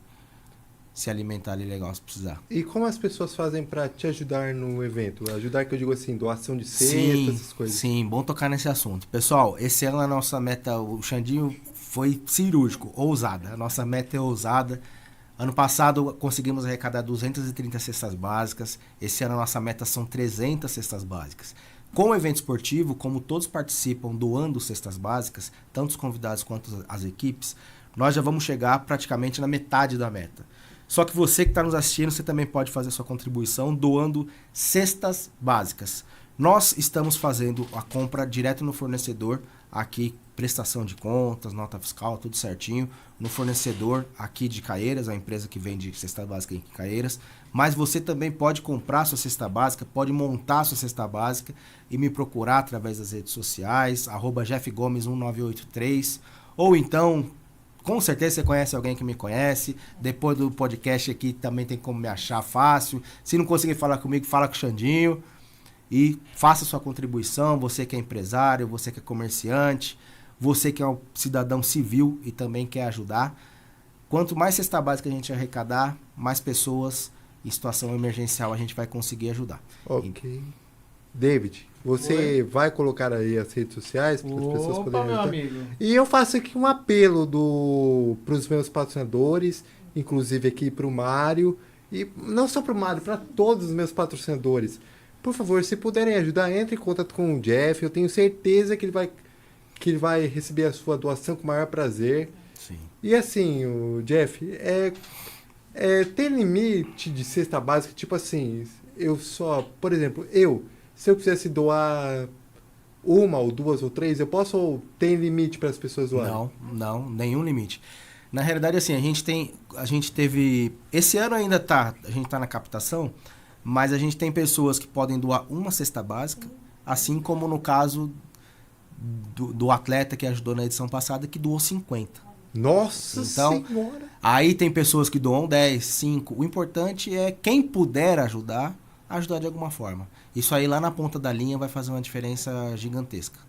se alimentar ali legal se precisar. E como as pessoas fazem para te ajudar no evento? Ajudar que eu digo assim, doação de cesta, essas coisas. Sim, bom tocar nesse assunto. Pessoal, esse ano a nossa meta, o Xandinho foi cirúrgico, ousada. A nossa meta é ousada. Ano passado conseguimos arrecadar 230 cestas básicas. Esse ano a nossa meta são 300 cestas básicas. Com o evento esportivo, como todos participam doando cestas básicas, tanto os convidados quanto as equipes, nós já vamos chegar praticamente na metade da meta. Só que você que está nos assistindo, você também pode fazer sua contribuição doando cestas básicas. Nós estamos fazendo a compra direto no fornecedor, aqui prestação de contas, nota fiscal, tudo certinho, no fornecedor aqui de Caieiras, a empresa que vende cesta básica em Caieiras, mas você também pode comprar sua cesta básica, pode montar sua cesta básica e me procurar através das redes sociais, @jeffgomes1983, ou então, com certeza você conhece alguém que me conhece, depois do podcast aqui também tem como me achar fácil, se não conseguir falar comigo, fala com o Xandinho, e faça sua contribuição, você que é empresário, você que é comerciante, você que é um cidadão civil e também quer ajudar. Quanto mais cesta básica a gente arrecadar, mais pessoas em situação emergencial a gente vai conseguir ajudar. Ok. David, você vai colocar aí as redes sociais para as pessoas poderem ajudar? Amigo. E eu faço aqui um apelo para os meus patrocinadores, inclusive aqui para o Mário, e não só para o Mário, para todos os meus patrocinadores. Por favor, se puderem ajudar, entre em contato com o Jeff. Eu tenho certeza que ele vai receber a sua doação com o maior prazer. Sim. E assim, o Jeff, tem limite de cesta básica? Tipo assim, por exemplo, se eu quisesse doar uma ou duas ou três, eu posso ou tem limite para as pessoas doarem? Não, nenhum limite. Na realidade, assim, a gente teve, esse ano ainda a gente tá na captação, mas a gente tem pessoas que podem doar uma cesta básica, assim como no caso do atleta que ajudou na edição passada, que doou 50. Nossa Senhora! Aí tem pessoas que doam 10, 5. O importante é quem puder ajudar de alguma forma. Isso aí lá na ponta da linha vai fazer uma diferença gigantesca.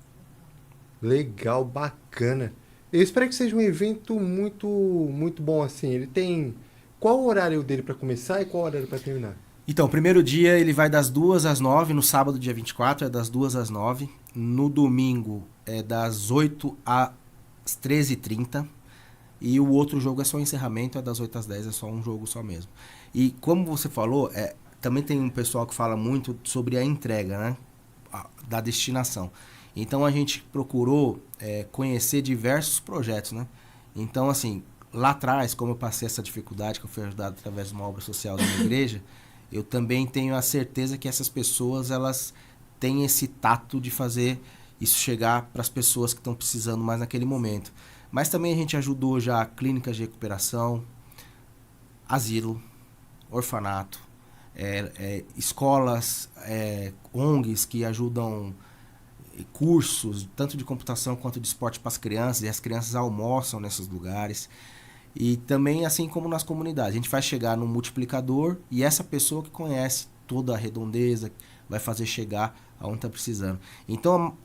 Legal, bacana. Eu espero que seja um evento muito, muito bom assim. Ele tem... Qual o horário dele para começar e qual o horário para terminar? Então, o primeiro dia ele vai das 2 às 9, no sábado, dia 24, é das 2 às 9. No domingo é das 8 às 13h30. E o outro jogo é só encerramento, é das 8 às 10, é só um jogo só mesmo. E como você falou, também tem um pessoal que fala muito sobre a entrega, né? Da destinação. Então a gente procurou conhecer diversos projetos, né? Então, assim, lá atrás, como eu passei essa dificuldade, que eu fui ajudado através de uma obra social da minha igreja, eu também tenho a certeza que essas pessoas, elas têm esse tato de fazer isso chegar para as pessoas que estão precisando mais naquele momento. Mas também a gente ajudou já clínicas de recuperação, asilo, orfanato, escolas, ONGs que ajudam cursos, tanto de computação quanto de esporte para as crianças, e as crianças almoçam nesses lugares. E também, assim como nas comunidades, a gente vai chegar no multiplicador e essa pessoa que conhece toda a redondeza vai fazer chegar aonde está precisando. Então,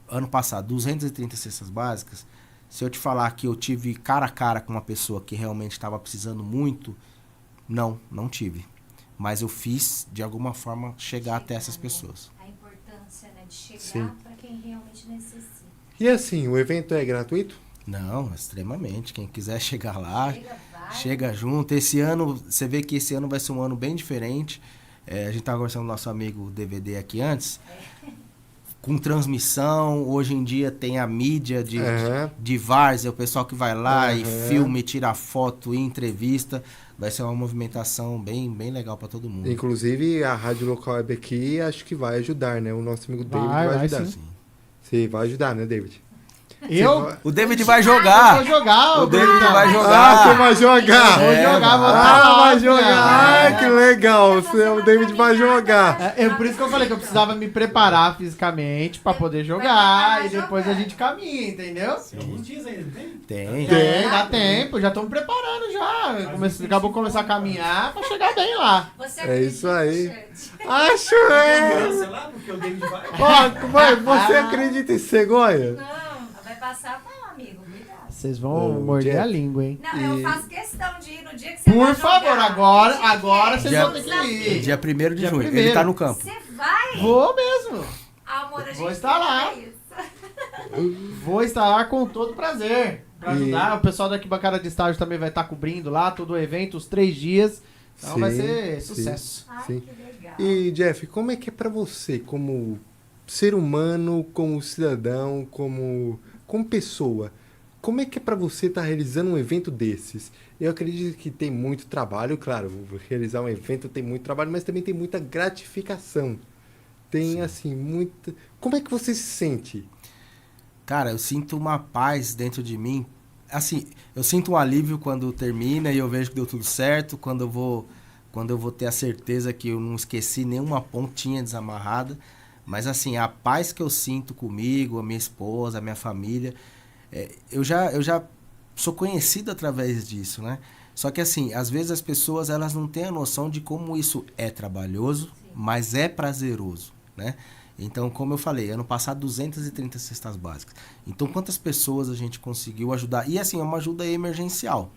ano passado, 230 cestas básicas. Se eu te falar que eu tive cara a cara com uma pessoa que realmente estava precisando muito, não tive. Mas eu fiz, de alguma forma, chegar até essas pessoas. A importância, né, de chegar para quem realmente necessita. E assim, o evento é gratuito? Não, extremamente. Quem quiser chegar lá, chega junto. Esse ano, você vê que esse ano vai ser um ano bem diferente. A gente estava conversando com o nosso amigo DVD aqui antes. Com transmissão, hoje em dia tem a mídia de várzea, o pessoal que vai lá e filme, tira foto e entrevista. Vai ser uma movimentação bem legal para todo mundo. Inclusive, a Rádio Local Web aqui, acho que vai ajudar, né? O nosso amigo David vai ajudar. Sim. Você vai ajudar, né, David? O David vai jogar. Eu vou jogar. O David vai jogar. Ah, você vai jogar. Vou jogar, vou vai jogar. Ah, que legal. O David vai jogar. É por isso que eu falei que eu precisava me preparar fisicamente pra poder jogar. E depois a gente caminha, entendeu? Tem alguns dias ainda, não tem? Tem, dá tempo. Já estamos preparando já. Acabou de começar a caminhar pra chegar bem lá. É isso aí. Acho Sei lá, porque o David vai. Você acredita em cegonha? Não, vai passar mal, amigo. Cuidado. Vocês vão morder a língua, hein? Não, eu faço questão de ir no dia que você vai Por favor, jogar. agora vocês vão ter que ir. Dia 1º de junho. Ele tá no campo. Você vai? Vou mesmo. Amor, a gente Vou estar lá. Vou estar lá com todo prazer. Pra ajudar. O pessoal da Arquibancada de Estágio também vai estar cobrindo lá todo o evento, os 3 dias. Então vai ser sucesso. Ai, que legal. E, Jeff, como é que é pra você, como ser humano, como cidadão, como pessoa? Como é que é pra você estar realizando um evento desses? Eu acredito que tem muito trabalho, claro, realizar um evento tem muito trabalho, mas também tem muita gratificação. Tem, assim, muita... Como é que você se sente? Cara, eu sinto uma paz dentro de mim. Assim, eu sinto um alívio quando termina e eu vejo que deu tudo certo, quando eu vou ter a certeza que eu não esqueci nenhuma pontinha desamarrada. Mas, assim, a paz que eu sinto comigo, a minha esposa, a minha família, eu já sou conhecido através disso, né? Só que, assim, às vezes as pessoas, elas não têm a noção de como isso é trabalhoso, mas é prazeroso, né? Então, como eu falei, ano passado 230 cestas básicas. Então, quantas pessoas a gente conseguiu ajudar? E, assim, é uma ajuda emergencial.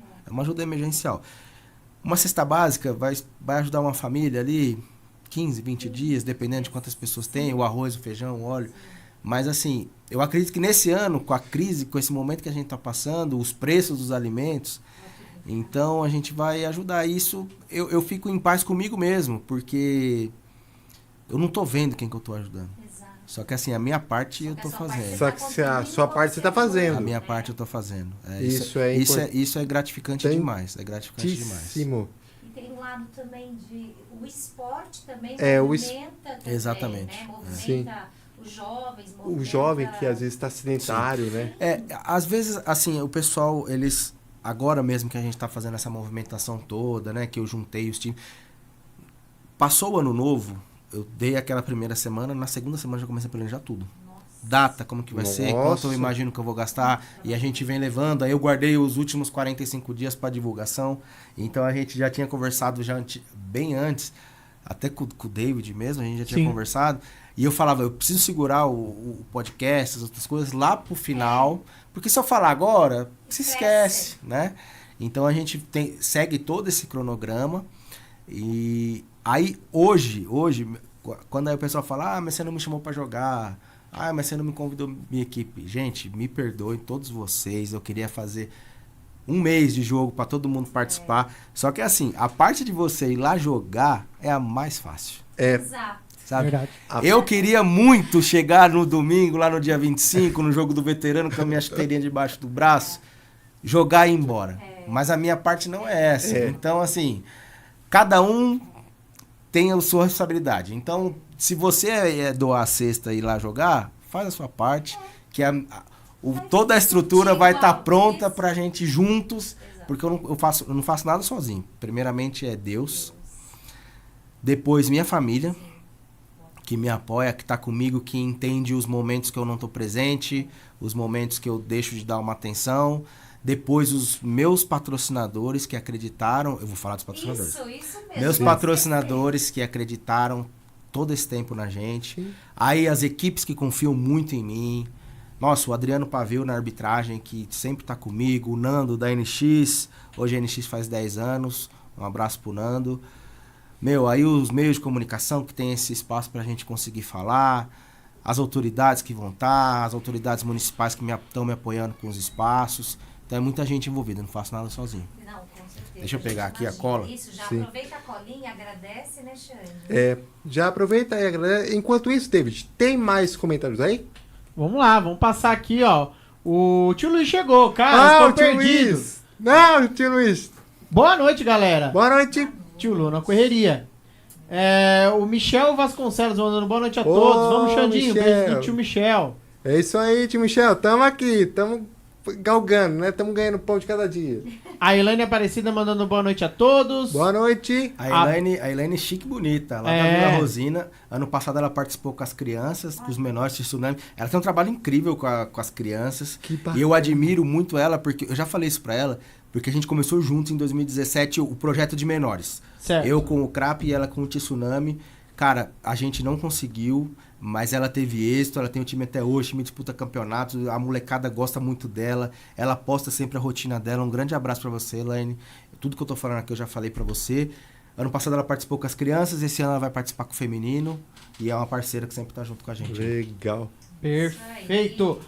Uma cesta básica vai ajudar uma família ali 15, 20 dias, dependendo de quantas pessoas tem, o arroz, o feijão, o óleo. Mas, assim, eu acredito que nesse ano, com a crise, com esse momento que a gente está passando, os preços dos alimentos, então a gente vai ajudar. Isso, eu fico em paz comigo mesmo, porque eu não estou vendo quem que eu estou ajudando. Exato. Só que, assim, a minha parte eu estou fazendo. Só que a sua parte você está fazendo. A minha parte eu estou fazendo. Isso é gratificante demais. É gratificante demais. E tem um lado também o esporte também movimenta também, exatamente. Né? Movimenta os jovens. O jovem que às vezes está sedentário, né? Às vezes, assim, o pessoal, eles... Agora mesmo que a gente está fazendo essa movimentação toda, né? Que eu juntei os times. Passou o ano novo, eu dei aquela primeira semana, na segunda semana já comecei a planejar tudo. Nossa. Data, como que vai ser, quanto eu imagino que eu vou gastar, e a gente vem levando. Aí eu guardei os últimos 45 dias para divulgação, então a gente já tinha conversado bem antes. até com o David mesmo, a gente já tinha Sim. conversado, e eu falava, eu preciso segurar o podcast, as outras coisas lá pro final, porque se eu falar agora, se esquece, né? Então a gente segue todo esse cronograma, e aí hoje, quando aí o pessoal fala, mas você não me chamou pra jogar, mas você não me convidou minha equipe. Gente, me perdoem todos vocês, eu queria fazer 1 mês de jogo pra todo mundo participar, só que assim, a parte de você ir lá jogar é a mais fácil. Exato. Sabe? Verdade. Eu queria muito chegar no domingo, lá no dia 25, no jogo do veterano, com a minha chuteirinha debaixo do braço, jogar e ir embora. Mas a minha parte não é essa. Então, assim, cada um tem a sua responsabilidade. Então, se você doar a cesta e ir lá jogar, faz a sua parte, que toda a estrutura vai estar pronta pra gente juntos, porque eu não faço nada sozinho. Primeiramente é Deus, depois minha família, que me apoia, que tá comigo, que entende os momentos que eu não tô presente, os momentos que eu deixo de dar uma atenção. Depois os meus patrocinadores que acreditaram, eu vou falar dos patrocinadores. Isso mesmo. Meus patrocinadores que acreditaram todo esse tempo na gente. Sim. Aí as equipes que confiam muito em mim. Nossa, o Adriano Pavio na arbitragem, que sempre tá comigo. O Nando da NX, hoje a NX faz 10 anos. Um abraço pro Nando. Aí os meios de comunicação que tem esse espaço pra gente conseguir falar, as autoridades que vão estar, as autoridades municipais que estão me apoiando com os espaços. Então é muita gente envolvida, eu não faço nada sozinho. Não, com certeza. Deixa eu pegar aqui a cola. Isso, já Sim. aproveita a colinha, agradece, né, Xande? Já aproveita aí, galera. Enquanto isso, David, tem mais comentários aí? Vamos lá, vamos passar aqui, ó. O tio Luiz chegou, cara, o estou tio perdido. Luiz. Não, tio Luiz. Boa noite, galera. Boa noite. Tio Lu, na correria. O Michel Vasconcelos mandando boa noite a todos. Vamos, Xandinho, Michel. beijo do tio Michel. É isso aí, tio Michel. Tamo aqui, tamo galgando, né? Tamo ganhando pão de cada dia. A Elaine Aparecida mandando boa noite a todos. Boa noite. A Elaine chique e bonita, lá da Vila Rosina. Ano passado ela participou com as crianças, com os menores de tsunami. Ela tem um trabalho incrível com as crianças. E eu admiro muito ela, porque eu já falei isso pra ela, porque a gente começou juntos em 2017 o projeto de menores. Certo. Eu com o CRAP e ela com o Tsunami. Cara, a gente não conseguiu, mas ela teve êxito, ela tem um time até hoje, time disputa campeonatos, a molecada gosta muito dela, ela posta sempre a rotina dela. Um grande abraço pra você, Elaine. Tudo que eu tô falando aqui eu já falei pra você. Ano passado ela participou com as crianças, esse ano ela vai participar com o feminino, e é uma parceira que sempre tá junto com a gente. Legal. Perfeito.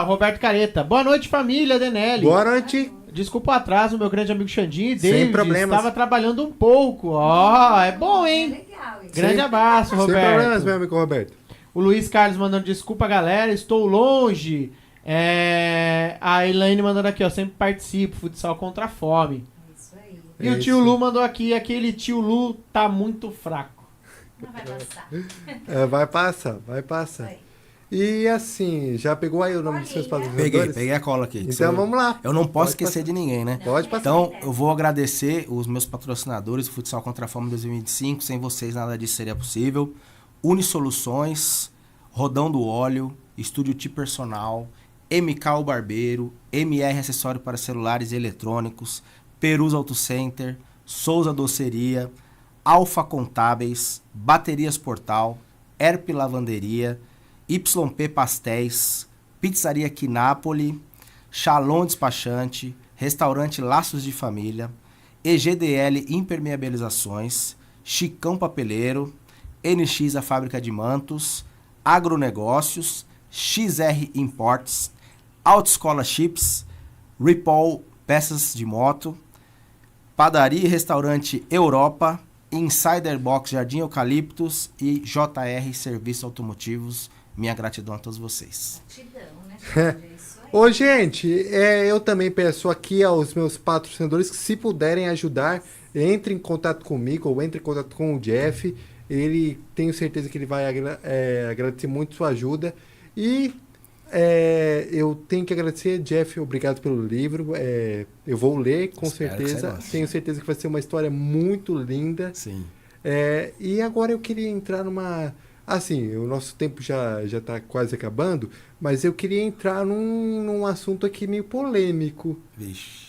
Roberto Careta. Boa noite, família Denelli. Boa noite. Desculpa o atraso, meu grande amigo Xandinho. Sem David problemas. estava trabalhando um pouco. Ó, é bom, hein? Legal, hein? Grande abraço, Roberto. Sem problemas, meu amigo Roberto. O Luiz Carlos mandando desculpa, galera, estou longe. A Elaine mandando aqui, ó, sempre participo, futsal contra a fome. Isso aí. E o tio Lu mandou aqui, aquele tio Lu tá muito fraco. Não vai passar. Vai passar. E assim, já pegou aí o nome dos seus patrocinadores? Peguei a cola aqui. Então vamos lá. Eu não posso esquecer de ninguém, né? Pode passar. Então, eu vou agradecer os meus patrocinadores, o Futsal Contra a Fome 2025. Sem vocês, nada disso seria possível. Unisoluções, Rodão do Óleo, Estúdio Ti Personal, MK o Barbeiro, MR Acessório para Celulares e Eletrônicos, Perus Auto Center, Souza Doceria, Alfa Contábeis, Baterias Portal, Herp Lavanderia, YP Pastéis, Pizzaria Quinápoli, Shalom Despachante, Restaurante Laços de Família, EGDL Impermeabilizações, Chicão Papeleiro, NX a Fábrica de Mantos, Agronegócios, XR Imports, Autoescola Chips, Ripoll Peças de Moto, Padaria e Restaurante Europa, Insider Box Jardim Eucaliptus e JR Serviços Automotivos. Minha gratidão a todos vocês. Ô, gente, eu também peço aqui aos meus patrocinadores que, se puderem ajudar, entre em contato comigo ou entre em contato com o Jeff. Ele, tenho certeza que ele vai agradecer muito sua ajuda. E eu tenho que agradecer, Jeff, obrigado pelo livro. Eu vou ler, com certeza. Tenho certeza que vai ser uma história muito linda. Sim. E agora eu queria entrar numa... Assim, o nosso tempo já está quase acabando, mas eu queria entrar num assunto aqui meio polêmico. Vixe.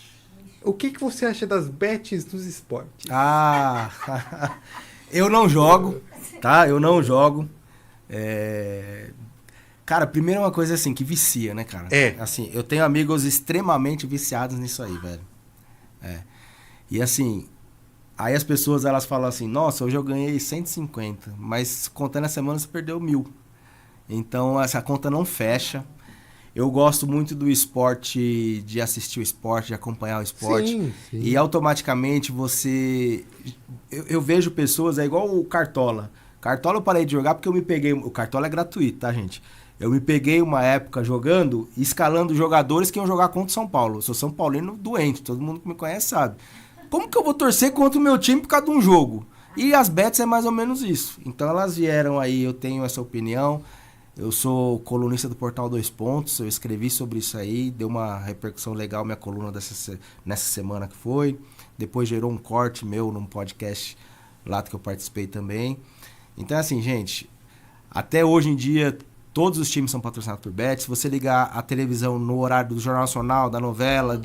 O que você acha das bets nos esportes? Eu não jogo, tá? Eu não jogo. Cara, primeiro uma coisa assim, que vicia, né, cara? Assim, eu tenho amigos extremamente viciados nisso aí, velho. E assim, aí as pessoas, elas falam assim, nossa, hoje eu ganhei 150, mas contando a semana você perdeu 1.000. Então, essa conta não fecha. Eu gosto muito do esporte, de assistir o esporte, de acompanhar o esporte. Sim. E automaticamente você... Eu vejo pessoas, é igual o Cartola. Cartola eu parei de jogar porque eu me peguei... O Cartola é gratuito, tá, gente? Eu me peguei uma época jogando, escalando jogadores que iam jogar contra o São Paulo. Eu sou São Paulino doente, todo mundo que me conhece sabe. Como que eu vou torcer contra o meu time por causa de um jogo? E as bets é mais ou menos isso. Então elas vieram aí, eu tenho essa opinião. Eu sou colunista do Portal 2 Pontos, eu escrevi sobre isso aí, deu uma repercussão legal minha coluna nessa semana que foi. Depois gerou um corte meu num podcast lá que eu participei também. Então assim, gente, até hoje em dia todos os times são patrocinados por bet. Se você ligar a televisão no horário do Jornal Nacional, da novela,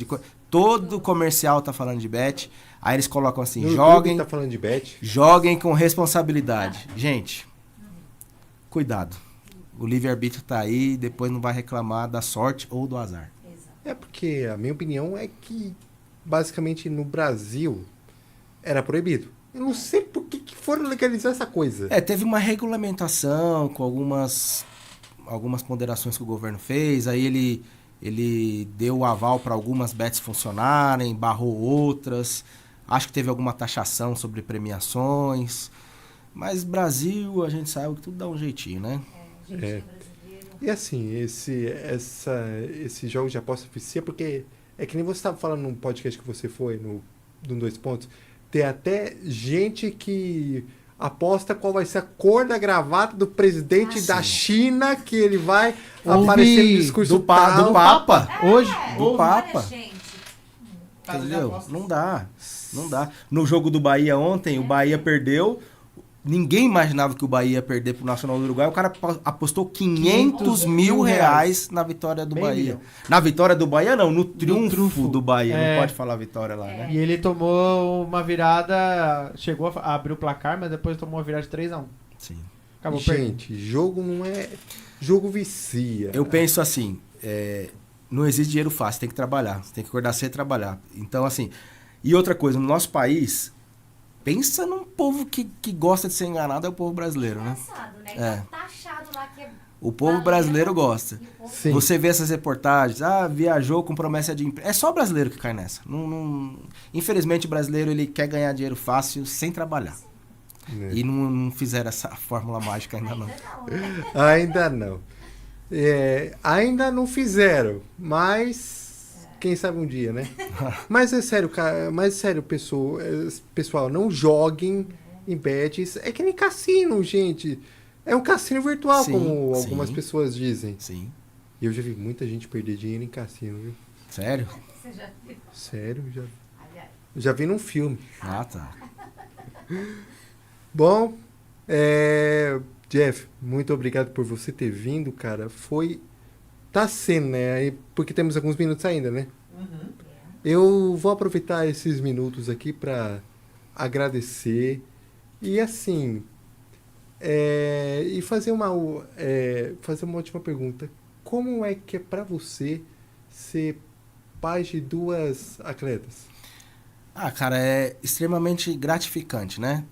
todo comercial tá falando de bet. Aí eles colocam assim, joguem, tá falando de bet. Joguem com responsabilidade. Gente, cuidado. O livre-arbítrio tá aí, depois não vai reclamar da sorte ou do azar. É porque a minha opinião é que, basicamente, no Brasil, era proibido. Eu não sei por que foram legalizar essa coisa. Teve uma regulamentação com algumas ponderações que o governo fez, aí ele deu o aval para algumas bets funcionarem, barrou outras, acho que teve alguma taxação sobre premiações, mas Brasil, a gente sabe que tudo dá um jeitinho, né? E assim, esse jogo de aposta vicia, porque é que nem você estava falando num podcast que você foi, no 2 Pontos, tem até gente que aposta qual vai ser a cor da gravata do presidente da China, que ele vai aparecer no discurso do Papa. Hoje. Do Papa. Entendeu? Não dá. No jogo do Bahia ontem, o Bahia perdeu. Ninguém imaginava que o Bahia ia perder pro Nacional do Uruguai. O cara apostou 500 mil reais na vitória do Bahia. Na vitória do Bahia, não. No triunfo do Bahia. Não pode falar vitória lá, né? E ele tomou uma virada... Chegou a abrir o placar, mas depois tomou uma virada de 3-1. Sim. Acabou Gente, jogo não é... Jogo vicia. Eu penso assim... não existe dinheiro fácil. Tem que trabalhar. Você tem que acordar cedo e trabalhar. Então, assim... E outra coisa, no nosso país... Pensa num povo que gosta de ser enganado, é o povo brasileiro, né? Taxado lá que o povo brasileiro gosta. Sim. Você vê essas reportagens, viajou com promessa de emprego. É só brasileiro que cai nessa. Infelizmente, o brasileiro ele quer ganhar dinheiro fácil sem trabalhar. E não fizeram essa fórmula mágica ainda não. Ainda não. Ainda não fizeram, mas... Quem sabe um dia, né? Mas é sério, cara. Mas é sério, pessoal, não joguem em bets. É que nem cassino, gente. É um cassino virtual, como algumas pessoas dizem. Sim. E eu já vi muita gente perder dinheiro em cassino, viu? Sério? Você já viu? Sério, já vi num filme. Ah, tá. Bom, Jeff, muito obrigado por você ter vindo, cara. Tá sendo, né? Porque temos alguns minutos ainda, né? Uhum. Eu vou aproveitar esses minutos aqui para agradecer e, assim, e fazer uma última pergunta. Como é que é para você ser pai de 2 atletas? Cara, é extremamente gratificante, né?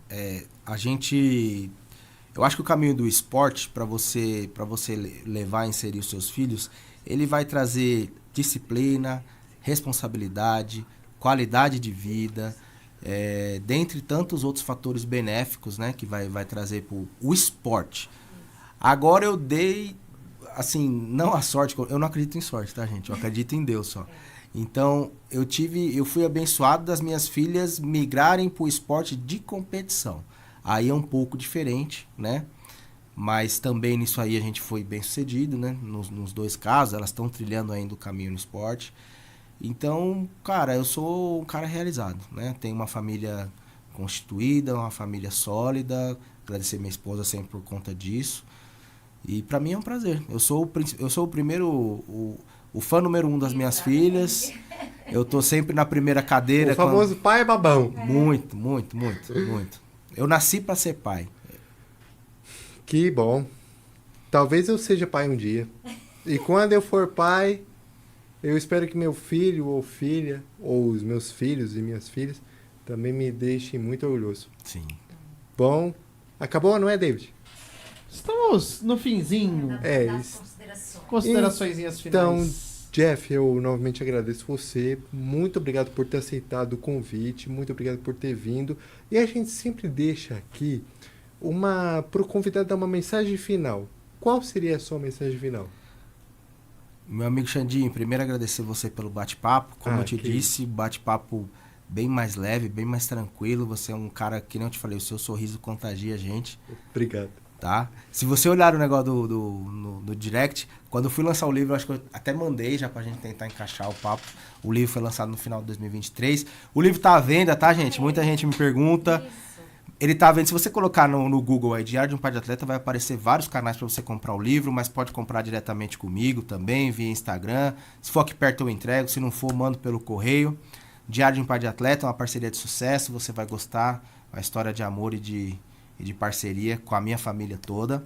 Eu acho que o caminho do esporte, para você levar e inserir os seus filhos, ele vai trazer disciplina, responsabilidade, qualidade de vida, dentre tantos outros fatores benéficos, né, que vai trazer o esporte. Agora eu dei, assim, não a sorte, eu não acredito em sorte, tá, gente? Eu acredito em Deus só. Então, eu fui abençoado das minhas filhas migrarem para o esporte de competição. Aí é um pouco diferente, né? Mas também nisso aí a gente foi bem sucedido, né? Nos 2 casos, elas estão trilhando ainda o caminho no esporte. Então, cara, eu sou um cara realizado, né? Tenho uma família constituída, uma família sólida. Agradecer minha esposa sempre por conta disso. E pra mim é um prazer. Eu sou o primeiro, o fã número 1 das minhas filhas. Eu tô sempre na primeira cadeira. O famoso pai babão. Muito, muito, muito, muito. Eu nasci pra ser pai. Que bom. Talvez eu seja pai um dia. E quando eu for pai, eu espero que meu filho ou filha, ou os meus filhos e minhas filhas, também me deixem muito orgulhoso. Sim. Bom, acabou, não é, David? Estamos no finzinho. Isso. Consideraçõezinhas Então, finais. Jeff, eu novamente agradeço você. Muito obrigado por ter aceitado o convite. Muito obrigado por ter vindo. E a gente sempre deixa aqui para o convidado dar uma mensagem final. Qual seria a sua mensagem final? Meu amigo Xandinho, primeiro agradecer você pelo bate-papo. Como eu te disse, bate-papo bem mais leve, bem mais tranquilo. Você é um cara que, não te falei, o seu sorriso contagia a gente. Obrigado. Tá? Se você olhar o negócio no direct, quando eu fui lançar o livro, eu acho que eu até mandei já pra gente tentar encaixar o papo. O livro foi lançado no final de 2023. O livro tá à venda, tá, gente? Muita gente me pergunta. Ele tá à venda. Se você colocar no Google aí, Diário de um Pai de Atleta, vai aparecer vários canais para você comprar o livro, mas pode comprar diretamente comigo também, via Instagram. Se for aqui perto eu entrego, se não for, mando pelo correio. Diário de um Pai de Atleta é uma parceria de sucesso, você vai gostar. Uma história de amor e de parceria com a minha família toda.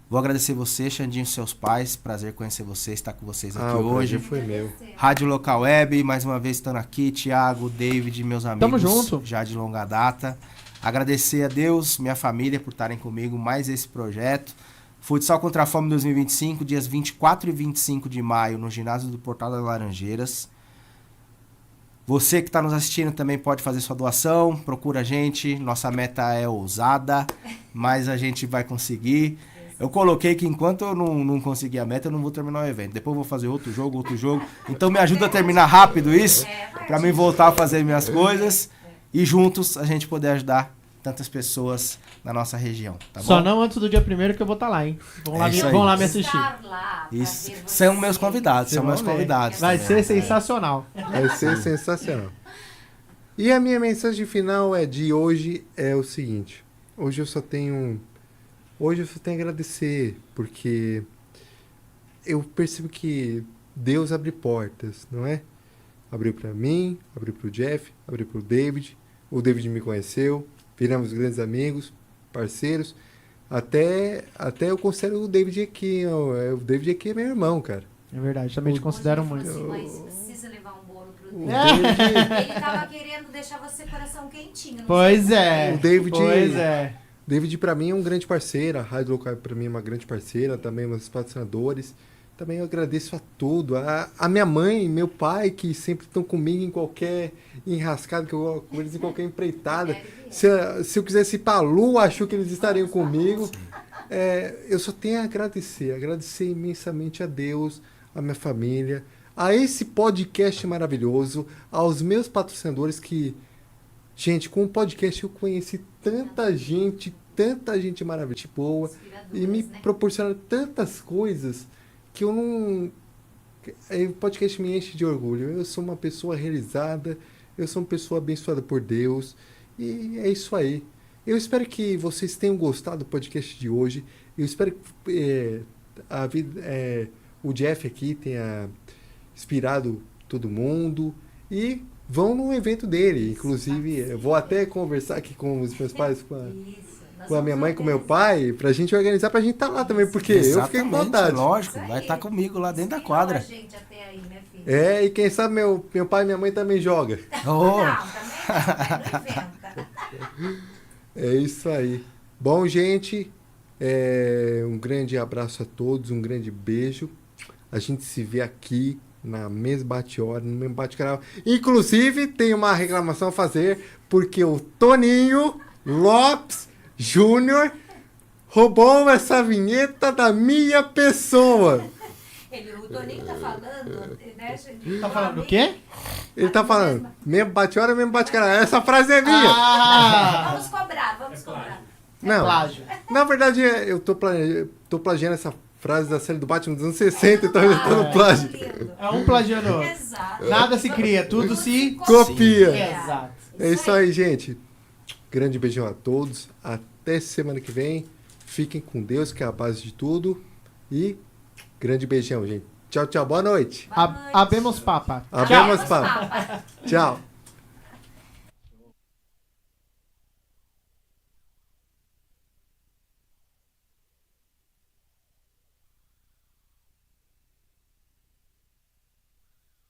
Vou agradecer você, Xandinho, seus pais. Prazer conhecer vocês, estar com vocês aqui hoje. Foi meu. Rádio Local Web, mais uma vez estando aqui. Thiago, David, meus amigos. Tamo junto. Já de longa data. Agradecer a Deus, minha família, por estarem comigo, mais esse projeto. Futsal contra a Fome 2025, dias 24 e 25 de maio, no ginásio do Portal das Laranjeiras. Você que está nos assistindo também pode fazer sua doação, procura a gente. Nossa meta é ousada, mas a gente vai conseguir. Eu coloquei que enquanto eu não conseguir a meta, eu não vou terminar o evento. Depois eu vou fazer outro jogo. Então me ajuda a terminar rápido isso, para mim voltar a fazer minhas coisas. E juntos a gente poder ajudar tantas pessoas na nossa região, tá bom? Só não antes do dia 1º que eu vou estar lá, hein? Vão lá me assistir. Isso. São meus convidados, Vai ser sensacional. Vai ser sensacional. E a minha mensagem final de hoje é o seguinte. Hoje eu só tenho a agradecer, porque eu percebo que Deus abre portas, não é? Abriu para mim, abriu para o Jeff, abriu para o David. O David me conheceu, viramos grandes amigos, parceiros. Até eu considero o David aqui. O David aqui é meu irmão, cara. É verdade, também te considero muito. Mas precisa levar um bolo pro David. David... Ele tava querendo deixar você coração quentinho. Não Pois sei é. O David, pois é. David pra mim é um grande parceiro. A Rádio Local pra mim é uma grande parceira. Também meus patrocinadores. Também eu agradeço a tudo. A minha mãe e meu pai, que sempre estão comigo em qualquer enrascada, que eu coloco com eles em qualquer empreitada. Se eu quisesse ir pra Lua, acho que eles estariam comigo. Eu só tenho a agradecer imensamente a Deus, a minha família, a esse podcast maravilhoso, aos meus patrocinadores que... Gente, com o podcast eu conheci tanta gente maravilhosa, boa, e me proporcionaram tantas coisas que eu não... O podcast me enche de orgulho. Eu sou uma pessoa realizada, eu sou uma pessoa abençoada por Deus, e é isso aí. Eu espero que vocês tenham gostado do podcast de hoje. Eu espero que o Jeff aqui tenha inspirado todo mundo. E vão no evento dele. Inclusive, eu vou até conversar aqui com os meus pais, com a minha mãe, com o meu pai, pra gente organizar, pra gente estar lá também, porque eu fiquei com vontade. Lógico, vai estar comigo lá dentro da quadra. E quem sabe meu pai e minha mãe também jogam. É isso aí. Bom, gente, um grande abraço a todos, um grande beijo. A gente se vê aqui na mesma bate-hora, no mesmo bate-canal. Inclusive, tem uma reclamação a fazer, porque o Toninho Lopes Júnior roubou essa vinheta da minha pessoa. O Toninho tá falando... Tá falando do quê? Ele tá falando, mesmo bate-hora, mesmo bate-canal. Essa frase é minha. Vamos cobrar. Não, plágio. Na verdade, eu tô plagiando essa frase da série do Batman dos anos 60, então eu tô no plágio. É um plagiando outro. Exato. Nada se cria, tudo se copia. Exato. É isso aí, gente. Grande beijão a todos. Até semana que vem. Fiquem com Deus, que é a base de tudo. E grande beijão, gente. Tchau, tchau. Boa noite. Abemos papa. Abemos papa. Tchau.